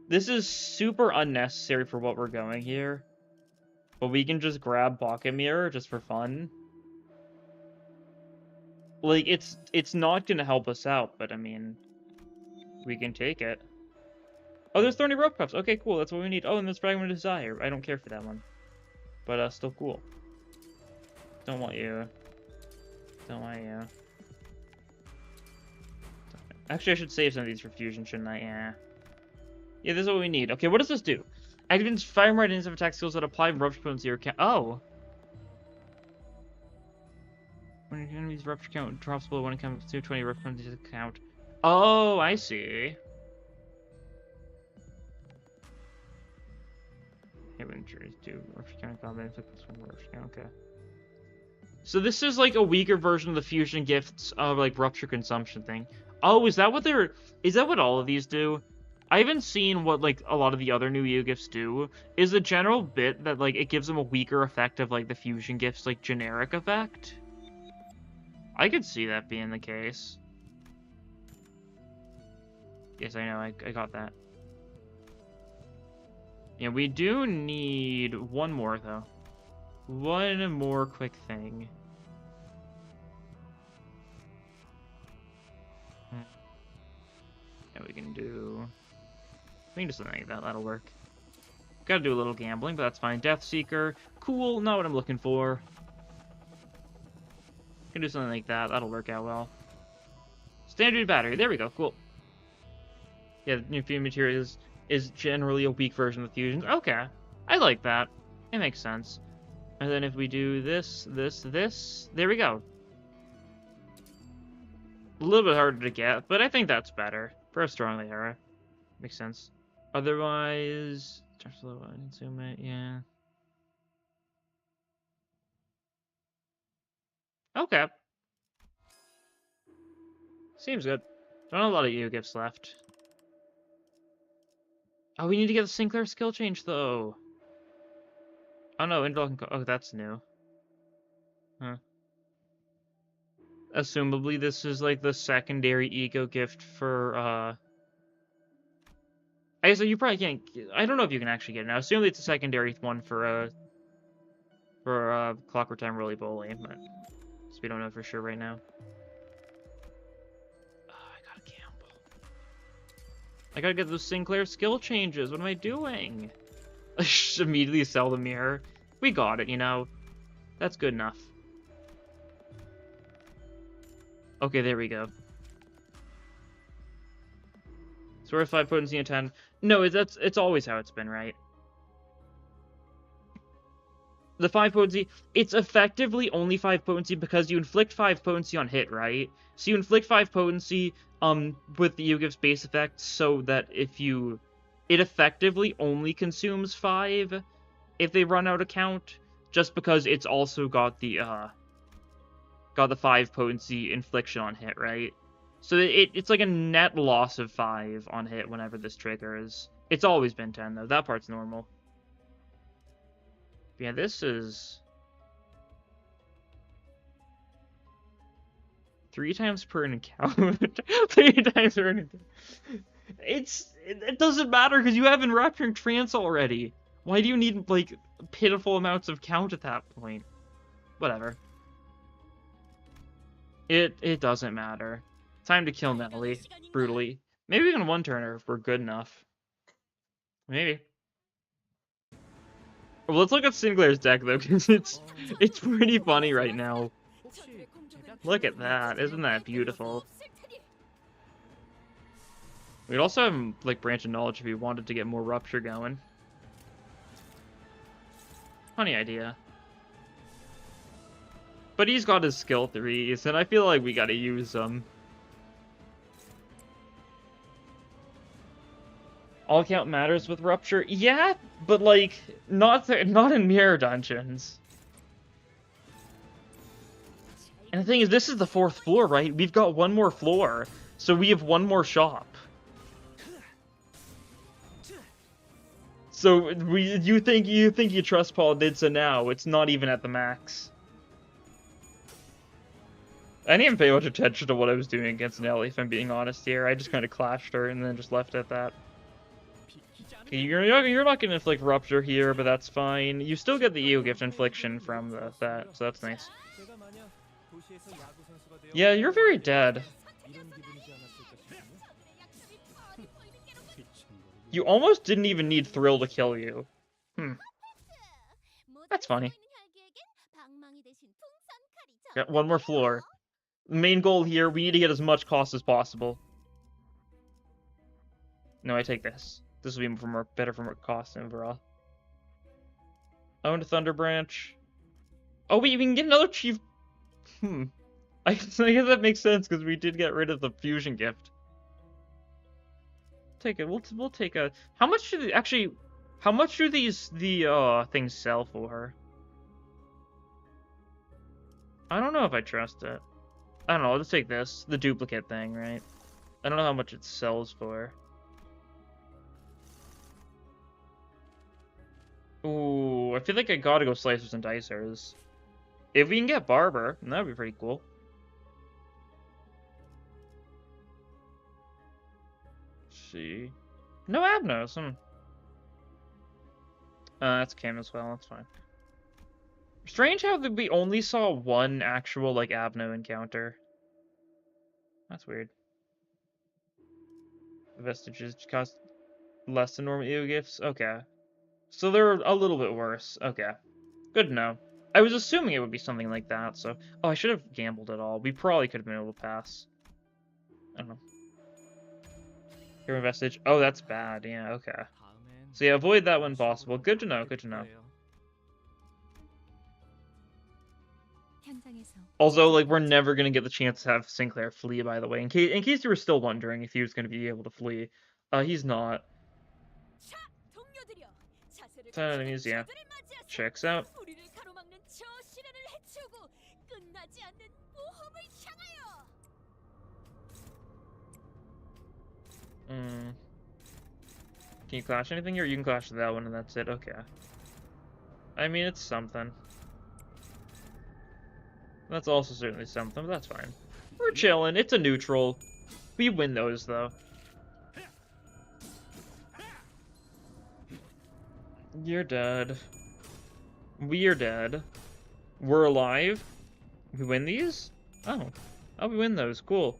This is super unnecessary for what we're going here. But we can just grab Pocket Mirror just for fun. Like, it's not gonna help us out, but I mean, we can take it. Oh, there's Thorny Rope Cuffs. Okay, cool. That's what we need. Oh, and there's Fragment of Desire. I don't care for that one. But, still cool. Don't want you. Don't want you. Actually, I should save some of these for fusion, shouldn't I? Yeah. Yeah, this is what we need. Okay, what does this do? Activates 5 more identities of attack skills that apply rupture potency or count. Oh! When your enemy's rupture count drops below when it comes to 20 rupture potency count. Oh, I see. Hey, when injuries do rupture count combat inflict this one rupture count. Okay. So this is like a weaker version of the fusion gifts of like rupture consumption thing. Oh, is that what is that what all of these do? I haven't seen what like a lot of the other new EU gifts do. Is the general bit that like it gives them a weaker effect of like the fusion gifts like generic effect? I could see that being the case. Yes, I know, I got that. Yeah, we do need one more though. One more quick thing. Yeah, we can do something like that. That'll work. Gotta do a little gambling, but that's fine. Death Seeker. Cool, not what I'm looking for. Can do something like that. That'll work out well. Standard battery. There we go. Cool. Yeah, the new fusion material is generally a weak version of the fusions. Okay. I like that. It makes sense. And then if we do this, there we go. A little bit harder to get, but I think that's better. For a strongly era. Makes sense. Otherwise, just a little zoom it, yeah. Okay. Seems good. Don't have a lot of EU gifts left. Oh, we need to get the Sinclair skill change, though. Oh, no, oh, that's new. Huh. Assumably, this is, like, the secondary ego gift for, I guess you probably can't... I don't know if you can actually get it now. Assumably it's a secondary one for Clockwork Time Roly Poly, but... So we don't know for sure right now. I gotta get those Sinclair skill changes. What am I doing? I should immediately sell the mirror. We got it, you know. That's good enough. Okay, there we go. Source 5 potency and 10. No, it's always how it's been, right? The 5 potency, it's effectively only 5 potency because you inflict 5 potency on hit, right? So you inflict 5 potency with the Yu-Give's base effect so that if you... It effectively only consumes 5 if they run out of count, just because it's also got the 5 potency infliction on hit, right? So it's like a net loss of 5 on hit whenever this triggers. It's always been 10, though. That part's normal. Yeah, this is 3 times per encounter. 3 times per encounter. It doesn't matter because you have Enrapturing Trance already. Why do you need like pitiful amounts of count at that point? Whatever. It doesn't matter. Time to kill Nelly brutally. Maybe even one turner if we're good enough. Maybe. Well, let's look at Sinclair's deck though, because it's pretty funny right now. Look at that. Isn't that beautiful? We'd also have, like, Branch of Knowledge if we wanted to get more Rupture going. Funny idea. But he's got his skill 3s, and I feel like we gotta use them. All count matters with Rupture? Yeah, but, like, not in Mirror Dungeons. And the thing is, this is the 4th floor, right? We've got one more floor, so we have one more shop. So you think you trust Paul Nidza now? It's not even at the max. I didn't even pay much attention to what I was doing against Nelly, if I'm being honest here. I just kind of clashed her and then just left it at that. Okay, you're not gonna inflict Rupture here, but that's fine. You still get the Ego Gift Infliction from that, so that's nice. Yeah, you're very dead. You almost didn't even need Thrill to kill you. That's funny. Got one more floor. Main goal here, we need to get as much cost as possible. No, I take this. This will be better for more cost overall. Owned Thunder Branch. Oh wait, we can get another Chief. I guess that makes sense because we did get rid of the fusion gift. Take it. We'll take a. How much do How much do the things sell for? I don't know if I trust it. I don't know. I'll just take this, the duplicate thing, right? I don't know how much it sells for. Ooh, I feel like I gotta go Slicers and Dicers. If we can get Barber, then that'd be pretty cool. See. No Abnos. That's Cam as well. That's fine. Strange how we only saw one actual, like, Abno encounter. That's weird. The Vestiges cost less than normal Ego gifts? Okay. So they're a little bit worse. Okay. Good to know. I was assuming it would be something like that, so... Oh, I should have gambled it all. We probably could have been able to pass. I don't know. Hero Vestige. Oh, that's bad. Yeah, okay. So yeah, avoid that when possible. Good to know, good to know. Also, like, we're never going to get the chance to have Sinclair flee, by the way. In case you were still wondering if he was going to be able to flee. He's not. 10 enemies, yeah. Checks out. Can you clash anything here? You can clash that one and that's it. Okay. I mean, it's something. That's also certainly something, but that's fine. We're chilling. It's a neutral. We win those, though. You're dead. We're dead. We're alive. We win these? Oh. Oh, we win those. Cool.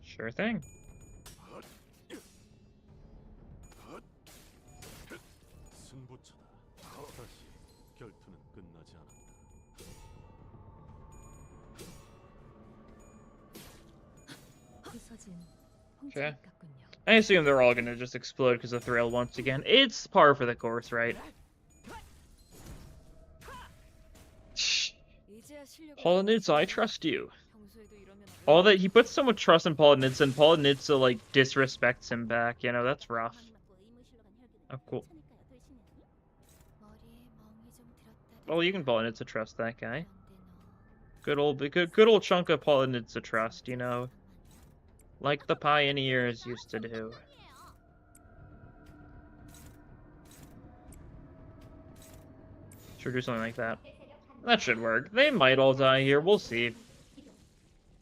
Sure thing. Okay. I assume they're all gonna just explode because of Thrill once again. It's par for the course, right? Polonidza, I trust you. All that he puts so much trust in Polonidza, and Polonidza like disrespects him back. You know, that's rough. Oh, cool. Well, you can Polonidza trust that guy. Good old chunk of Polonidza trust, you know. Like the pioneers used to do. Should do something like that. That should work. They might all die here. We'll see.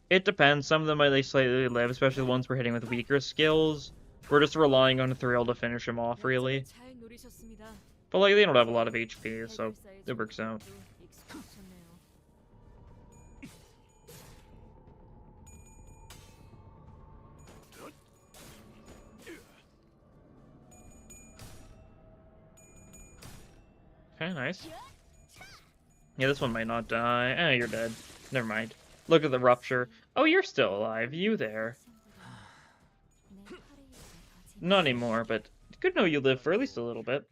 It depends. Some of them might slightly live, especially the ones we're hitting with weaker skills. We're just relying on Thrill to finish him off, really. But, like, they don't have a lot of HP, so it works out. Okay, nice. Yeah, this one might not die. Eh, you're dead. Never mind. Look at the rupture. Oh, you're still alive. You there. Not anymore, but good to know you live for at least a little bit.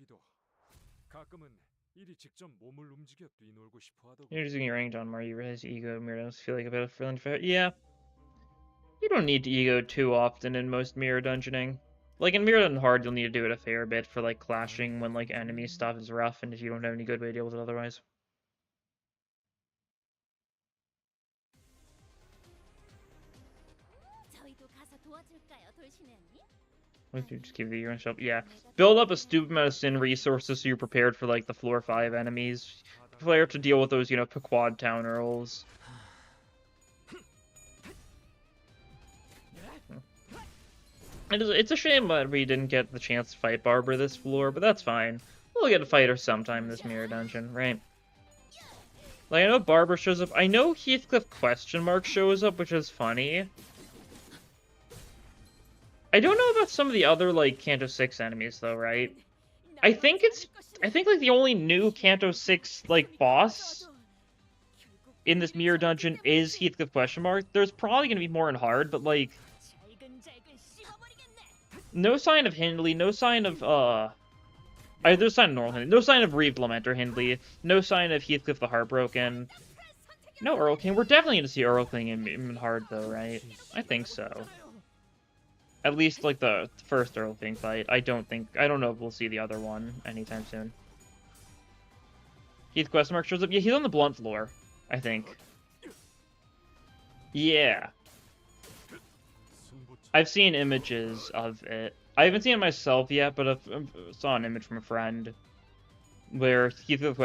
You're using your range on more, you realize ego mirrors feel like a bit of feeling fair. Yeah. You don't need to ego too often in most mirror dungeoning. Like, in Mirror Dungeon Hard, you'll need to do it a fair bit for, like, clashing when, like, enemy stuff is rough and if you don't have any good way to deal with it otherwise. If you just keep the urine shop, yeah. Build up a stupid amount of sin resources so you're prepared for, like, the floor 5 enemies. Player to deal with those, you know, Pequod Town Earls. It's a shame that we didn't get the chance to fight Barbara this floor, but that's fine. We'll get to fight her sometime in this mirror dungeon, right? Like, I know Barbara shows up. I know Heathcliff ? Shows up, which is funny. I don't know about some of the other, like, Canto 6 enemies, though, right? I think, like, the only new Canto 6, like, boss in this mirror dungeon is Heathcliff ? There's probably gonna be more in Hard, but, like... No sign of Hindley, no sign of, there's sign of normal Hindley. No sign of Reeved Lamenter Hindley. No sign of Heathcliff the Heartbroken. No Earl King. We're definitely gonna see Earl King in Hard, though, right? I think so. At least, like, the first Earl King fight. I don't know if we'll see the other one anytime soon. Heath ? Shows up. Yeah, he's on the blunt floor, I think. Yeah. I've seen images of it. I haven't seen it myself yet, but I saw an image from a friend where Heathcliff ?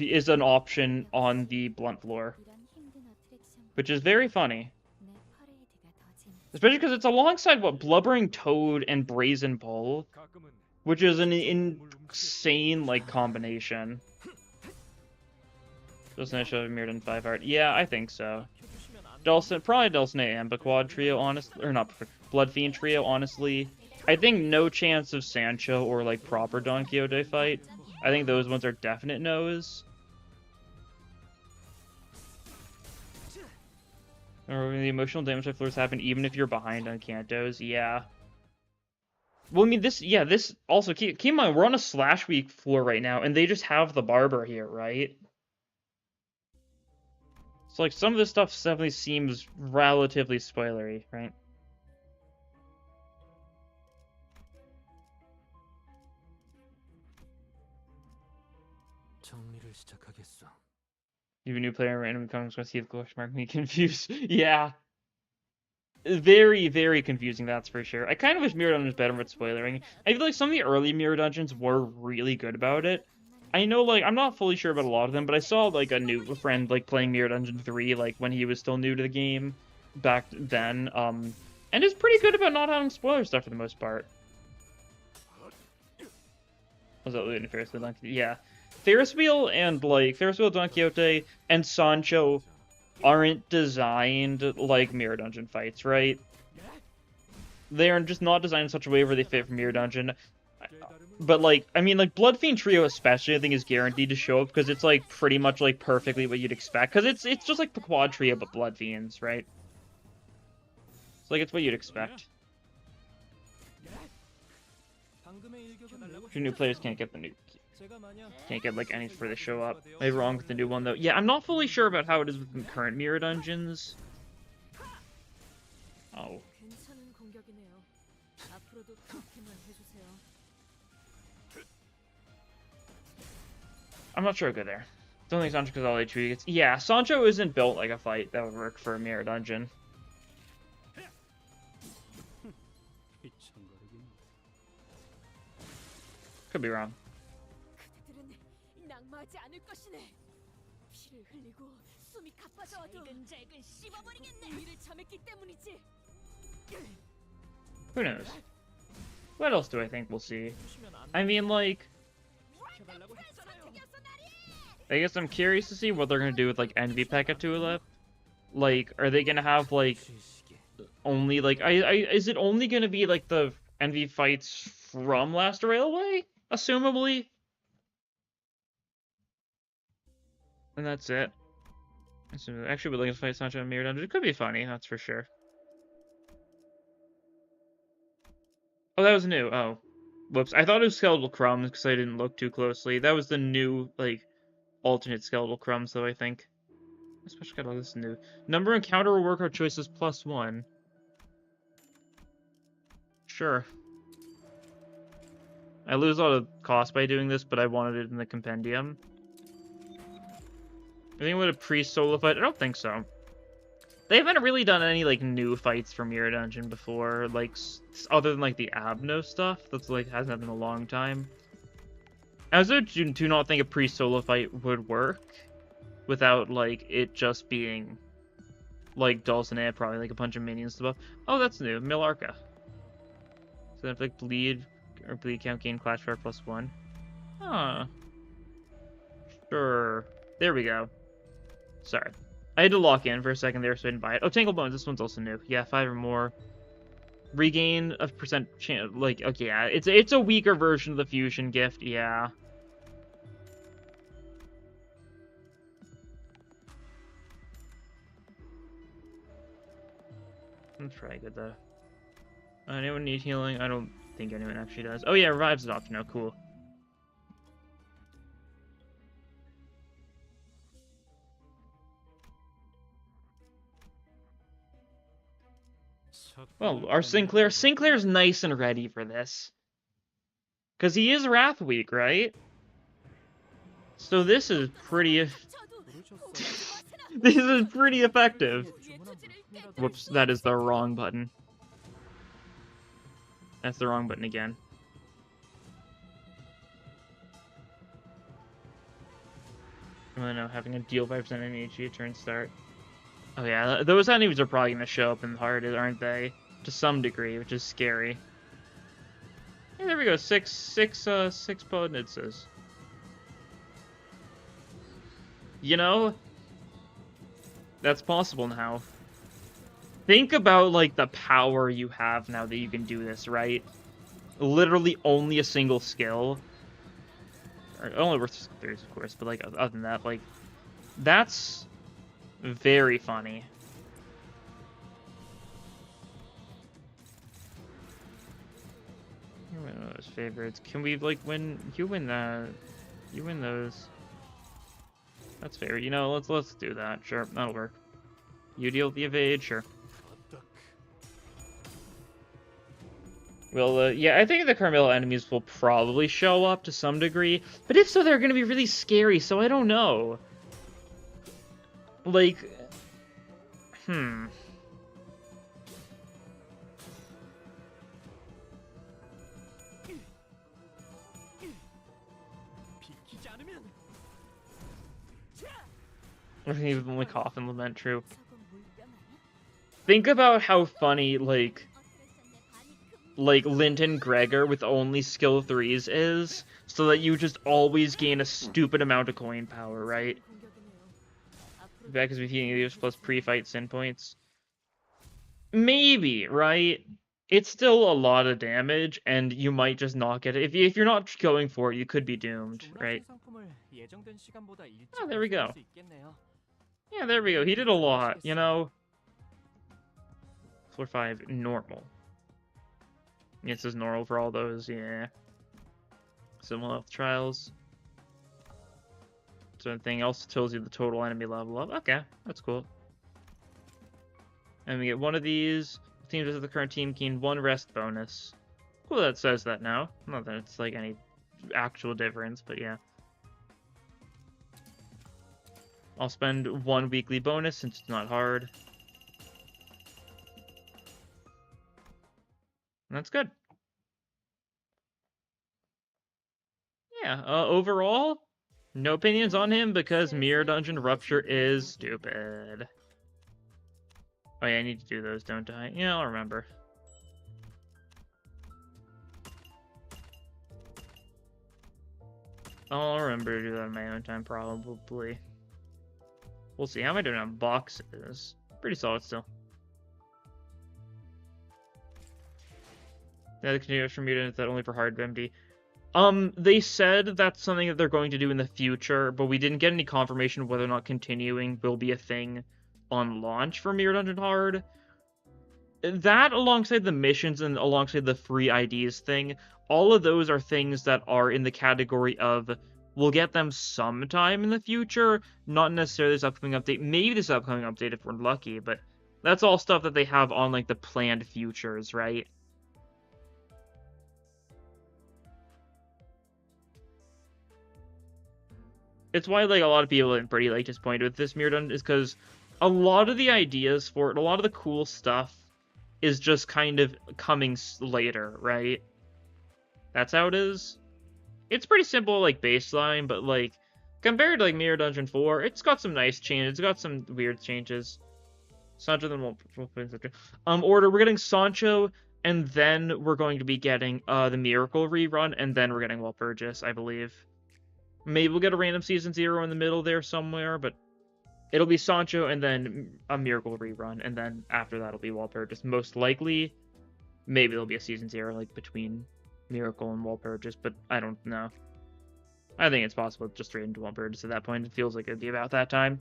Is an option on the blunt floor, which is very funny. Especially because it's alongside, what, Blubbering Toad and Brazen Bull, which is an insane, like, combination. Doesn't it show Mirrored in 5 Heart? Yeah, I think so. Probably Dulcinea and Pequod trio, honestly, or not, Blood Fiend trio, honestly. I think no chance of Sancho or, like, proper Don Quixote fight. I think those ones are definite no's. Or the emotional damage to floors happen even if you're behind on Cantos, yeah. Well, I mean, this also, keep in mind, we're on a Slash Week floor right now, and they just have the Barber here, right? So, like, some of this stuff definitely seems relatively spoilery, right? You have a new player randomly comes with Heathcliff ? Me confused. Yeah. Very, very confusing, that's for sure. I kind of wish Mirror Dungeon was better with spoilering. I feel like some of the early Mirror Dungeons were really good about it. I know, like, I'm not fully sure about a lot of them, but I saw, like, a friend, like, playing Mirror Dungeon 3, like, when he was still new to the game back then, and is pretty good about not having spoiler stuff for the most part. Was that Loot and Ferris Wheel Don Quixote? Yeah. Ferris Wheel, Don Quixote, and Sancho aren't designed like Mirror Dungeon fights, right? They are just not designed in such a way where they fit for Mirror Dungeon. But, like, I mean, like, Blood Fiend Trio especially, I think, is guaranteed to show up, because it's, like, pretty much, like, perfectly what you'd expect. Because it's just like Pequod Trio, but Blood Fiends, right? It's like, it's what you'd expect. Your new players can't get like any for the show up. Am I wrong with the new one though? Yeah, I'm not fully sure about how it is with the current Mirror Dungeons. Oh. I'm not sure I'll go there. Don't think Sancho because all HP gets. Yeah, Sancho isn't built like a fight that would work for a Mirror Dungeon. Could be wrong. Who knows? What else do I think we'll see? I mean, like... I guess I'm curious to see what they're gonna do with, like, Envy Pekatula. Like, are they gonna have, like... Only, like... is it only gonna be, like, the Envy fights from Last Railway? Assumably? And that's it. So actually, would like to fight Sancho and Mirror Dungeon. It could be funny, that's for sure. Oh, that was new. Oh. Whoops. I thought it was Skeletal Crumbs because I didn't look too closely. That was the new, like, alternate Skeletal Crumbs, though, I think. Special catalog, this is new. Number encounter or workout choices +1. Sure. I lose a lot of cost by doing this, but I wanted it in the compendium. I think with a pre-solo fight, I don't think so. They haven't really done any, like, new fights from Mirror Dungeon before, like, other than, like, the Abno stuff. That's, like, hasn't happened in a long time. I also do not think a pre-solo fight would work without, like, it just being, like, Dulcinea, probably, like, a bunch of minions to buff. Oh, that's new. Millarca. So if, like, bleed or bleed count gain clash power +1. Huh. Sure. There we go. Sorry. I had to lock in for a second there so I didn't buy it. Oh, Tangle Bones. This one's also new. Yeah, 5 or more. Regain a percent chance. Like, okay, yeah. It's a weaker version of the fusion gift. Yeah. That's probably good, though. Anyone need healing? I don't think anyone actually does. Oh, yeah. Revive's an option now. Cool. Well, our Sinclair's nice and ready for this. Because he is Wrath Weak, right? So this is pretty... this is pretty effective. Whoops, that is the wrong button. That's the wrong button again. I know, having a deal 5% in HE turn start. Oh yeah, those enemies are probably going to show up in hard, aren't they? To some degree, which is scary. Hey, there we go, six potences. You know, that's possible now. Think about, like, the power you have now that you can do this, right? Literally only a single skill. Or only worth 3s, of course, but, like, other than that, like, that's very funny. You win those favorites. Can we, like, win? You win that. You win those. That's fair. You know, let's do that. Sure, that'll work. You deal with the evade, sure. Well, yeah, I think the Carmilla enemies will probably show up to some degree, but if so, they're going to be really scary, so I don't know. Like, Even only cough and lament, true. Think about how funny, like Linton Gregor with only skill 3s is, so that you just always gain a stupid amount of coin power, right? Back as being these plus pre-fight sin points. Maybe, right? It's still a lot of damage, and you might just not get it. If you're not going for it, you could be doomed, right? Oh, there we go. Yeah, there we go. He did a lot, you know? Floor 5, normal. It says normal for all those, yeah. Similar health trials. So anything else tells you the total enemy level up. Okay, that's cool. And we get one of these. Teams of the current team gain 1 rest bonus. Cool, that says that now. Not that it's like any actual difference, but yeah. I'll spend 1 weekly bonus since it's not hard. And that's good. Yeah, overall, no opinions on him because Mirror Dungeon Rupture is stupid. Oh yeah, I need to do those, don't I? Yeah, I'll remember. I'll remember to do that in my own time, probably. We'll see. How am I doing on boxes? Pretty solid still. The continuous from mutants that only for hard MD. They said that's something that they're going to do in the future, but we didn't get any confirmation of whether or not continuing will be a thing on launch for Mirror Dungeon Hard. That, alongside the missions and alongside the free IDs thing, all of those are things that are in the category of we'll get them sometime in the future, not necessarily this upcoming update. Maybe this upcoming update if we're lucky, but that's all stuff that they have on, like, the planned futures, right? It's why, like, a lot of people are pretty, like, disappointed with this Mirror Dungeon, is because a lot of the ideas for it, a lot of the cool stuff is just kind of coming later, right? That's how it is. It's pretty simple, like, baseline, but, like, compared to, like, Mirror Dungeon 4, it's got some nice changes. It's got some weird changes. Sancho, then we'll put in Sancho. Order, we're getting Sancho, and then we're going to be getting the Miracle rerun, and then we're getting Walpurgis, I believe. Maybe we'll get a random Season 0 in the middle there somewhere, but it'll be Sancho and then a Miracle rerun, and then after that it'll be Walpurgis. Most likely, maybe there'll be a Season 0, like, between Miracle and Walpurgis, but I don't know. I think it's possible just straight into Walpurgis at that point. It feels like it'd be about that time.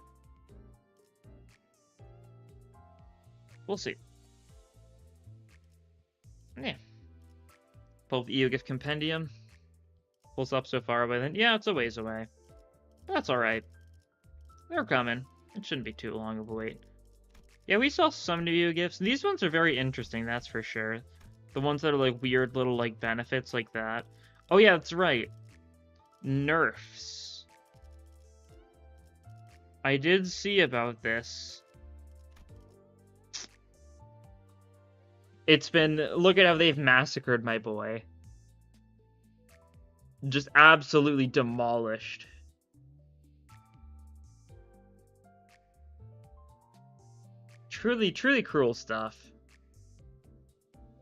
We'll see. Yeah. Pull the EOGIF Compendium. Pulls up so far away, then yeah, it's a ways away. That's alright. They're coming. It shouldn't be too long of a wait. Yeah, we saw some new gifts. These ones are very interesting, that's for sure. The ones that are like weird little like benefits like that. Oh yeah, that's right. Nerfs. I did see about this. It's been... Look at how they've massacred my boy. Just absolutely demolished. Truly, truly cruel stuff.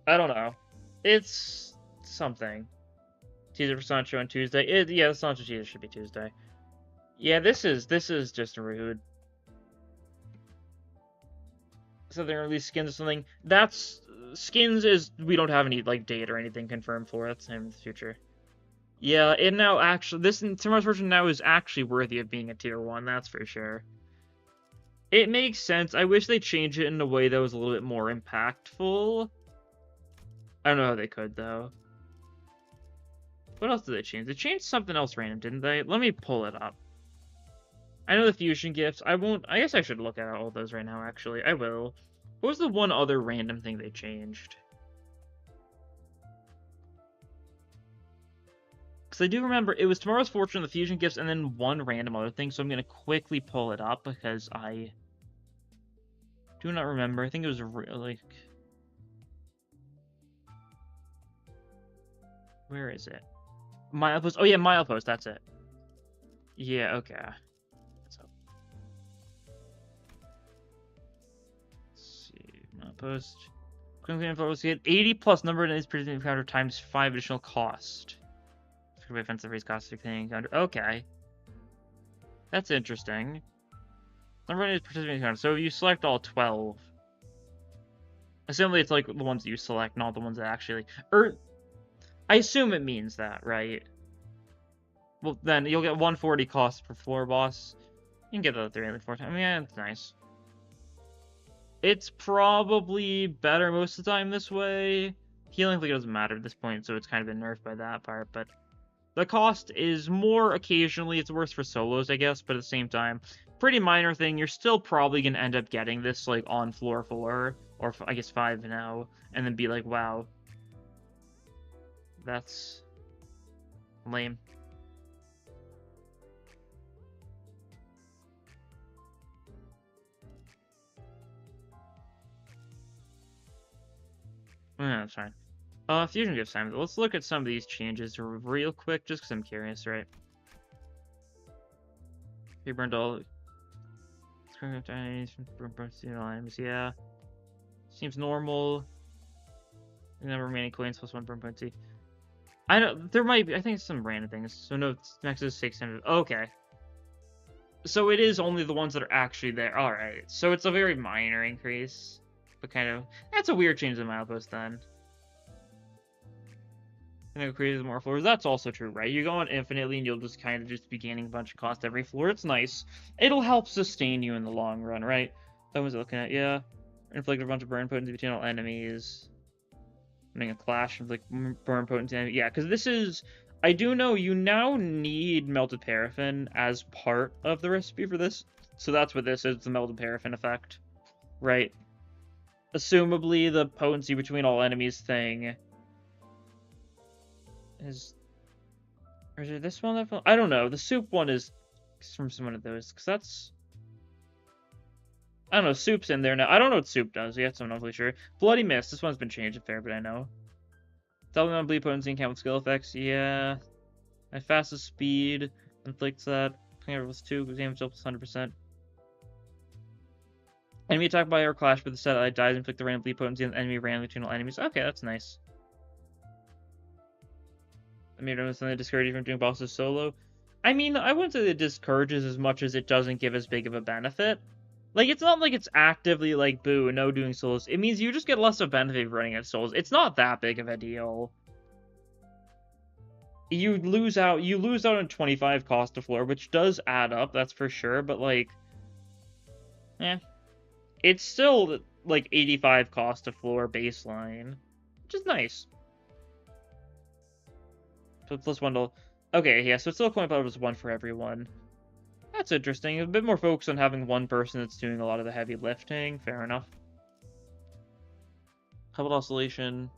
I don't know. It's something. Teaser for Sancho on Tuesday. Yeah, the Sancho teaser should be Tuesday. Yeah, this is just rude. So they're gonna release skins or something. That's... Skins is... We don't have any, like, date or anything confirmed for it. That's in the future. Yeah, it now actually... This tomorrow's version now is actually worthy of being a tier 1, that's for sure. It makes sense. I wish they changed it in a way that was a little bit more impactful. I don't know how they could, though. What else did they change? They changed something else random, didn't they? Let me pull it up. I know the fusion gifts. I won't... I guess I should look at all those right now, actually. I will. What was the one other random thing they changed? Because I do remember it was Tomorrow's Fortune, the fusion gifts, and then one random other thing, so I'm going to quickly pull it up because I do not remember. I think it was like... Where is it? Milepost. Oh yeah, Milepost, that's it. Yeah, okay. So, let's see. Milepost. Quickly influence get 80 plus number of predicted encounter times 5 additional cost. Offensive raise cost of encounter. Okay. That's interesting. Number of participating encounter. So you select all 12. Assumably it's like the ones that you select, not the ones that actually... Or... I assume it means that, right? Well, then you'll get 140 cost per floor boss. You can get that 304 times. I mean, yeah, it's nice. It's probably better most of the time this way. Healing like doesn't matter at this point, so it's kind of been nerfed by that part, but the cost is more occasionally. It's worse for solos, I guess, but at the same time, pretty minor thing. You're still probably gonna end up getting this like on floor 4, or I guess 5 now, and then be like, wow. That's lame. Yeah, that's fine. Fusion gives time. Let's look at some of these changes real quick, just because I'm curious, right? You burned all... Yeah. Seems normal. Number remaining coins plus 1 burn point. I don't. There might be. I think it's some random things. So no, next is 600. Okay. So it is only the ones that are actually there. All right. So it's a very minor increase, but kind of. That's a weird change in milepost then. And it creates more floors. That's also true, right? You go on infinitely and you'll just kind of just be gaining a bunch of cost every floor. It's nice. It'll help sustain you in the long run, right? That was looking at, yeah. Inflict a bunch of burn potency between all enemies. Running a clash, inflict burn potency. Yeah, because this is... I do know you now need melted paraffin as part of the recipe for this. So that's what this is, the melted paraffin effect. Right? Assumably, the potency between all enemies thing is... Or is it this one that... I don't know. The soup one is from some one of those, because that's... I don't know, soup's in there now. I don't know what soup does yet, so I'm not really sure. Bloody Mist. This one's been changed a fair bit, I know. Doubling on bleed potency and count with skill effects. Yeah. My fastest speed inflicts that. Clean plus 2, damage plus 100%. Enemy attacked by air clash with the set that dies, inflict the random bleed potency on the enemy randomly between all enemies. Okay, that's nice. I mean, something that discourages you from doing bosses solo. I mean, I wouldn't say it discourages as much as it doesn't give as big of a benefit. Like, it's not like it's actively like, boo, no doing solos. It means you just get less of a benefit of running at solos. It's not that big of a deal. You lose out on 25 cost to floor, which does add up, that's for sure, but like, it's still like 85 cost to floor baseline, which is nice. So it's plus 1 to... Okay, yeah, so it's still a coin pile plus 1 for everyone. That's interesting. A bit more focus on having one person that's doing a lot of the heavy lifting. Fair enough. Coupled oscillation.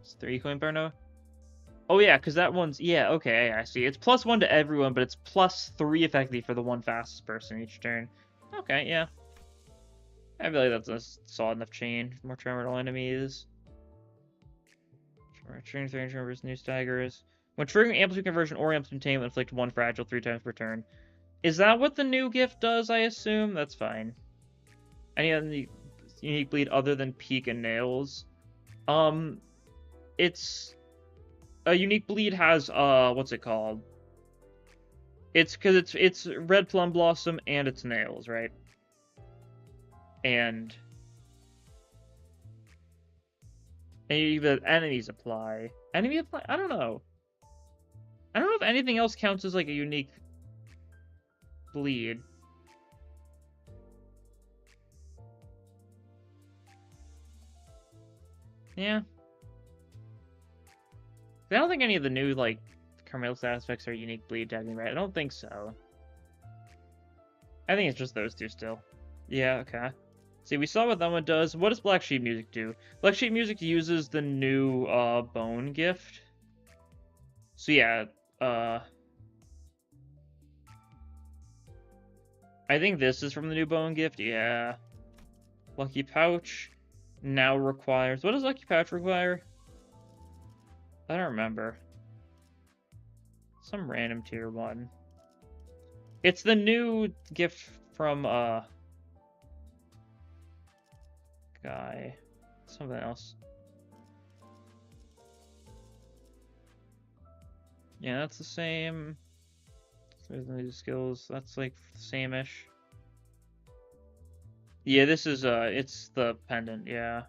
It's 3 coin per no? Oh yeah, because that one's... Yeah, okay, I see. It's plus 1 to everyone, but it's plus 3 effectively for the one fastest person each turn. Okay, yeah. I feel like that's a solid enough chain. More terminal enemies. Triggering 3 triggers, new staggers. When triggering amplitude conversion or amplitude containment, inflict 1 fragile 3 times per turn. Is that what the new gift does, I assume? That's fine. Any other unique bleed other than peak and nails? It's... A unique bleed has, what's it called? It's because it's red plum blossom and it's nails, right? And the enemies apply. Enemy apply? I don't know. I don't know if anything else counts as like a unique bleed. Yeah. I don't think any of the new like Carmel aspects are unique bleed tagging, right? I don't think so. I think it's just those two still. Yeah, okay. See, we saw what that one does. What does Black Sheep Music do? Black Sheep Music uses the new bone gift. So yeah, I think this is from the new bone gift. Yeah. Lucky Pouch now requires... What does Lucky Pouch require? I don't remember. Some random tier 1. It's the new gift from, guy. Something else. Yeah, that's the same. There's new skills. That's like same-ish. Yeah, this is, it's the pendant, yeah.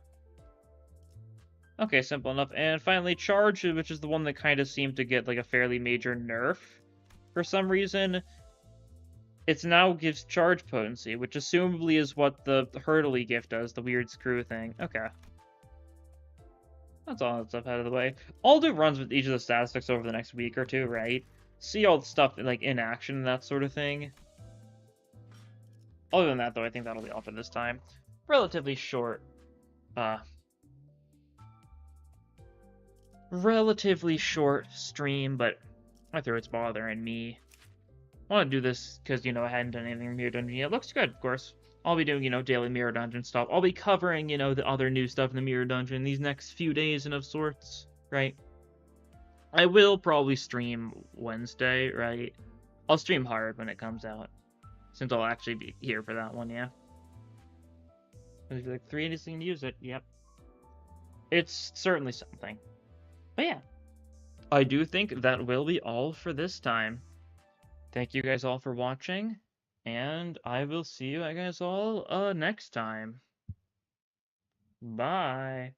Okay, simple enough. And finally, Charge, which is the one that kind of seemed to get like a fairly major nerf for some reason. It now gives charge potency, which assumably is what the Hurtley gift does, the weird screw thing. Okay. That's all that stuff out of the way. I'll do runs with each of the statistics over the next week or two, right? See all the stuff like in action and that sort of thing. Other than that, though, I think that'll be all for this time. Relatively short, stream, but my throat's bothering me. I want to do this because, you know, I hadn't done anything in Mirror Dungeon yet. It looks good, of course. I'll be doing, you know, daily Mirror Dungeon stuff. I'll be covering, you know, the other new stuff in the Mirror Dungeon these next few days and of sorts, right? I will probably stream Wednesday, right? I'll stream hard when it comes out, since I'll actually be here for that one, yeah. Like 380 to use it, yep. It's certainly something. But yeah, I do think that will be all for this time. Thank you guys all for watching, and I will see you guys all next time. Bye.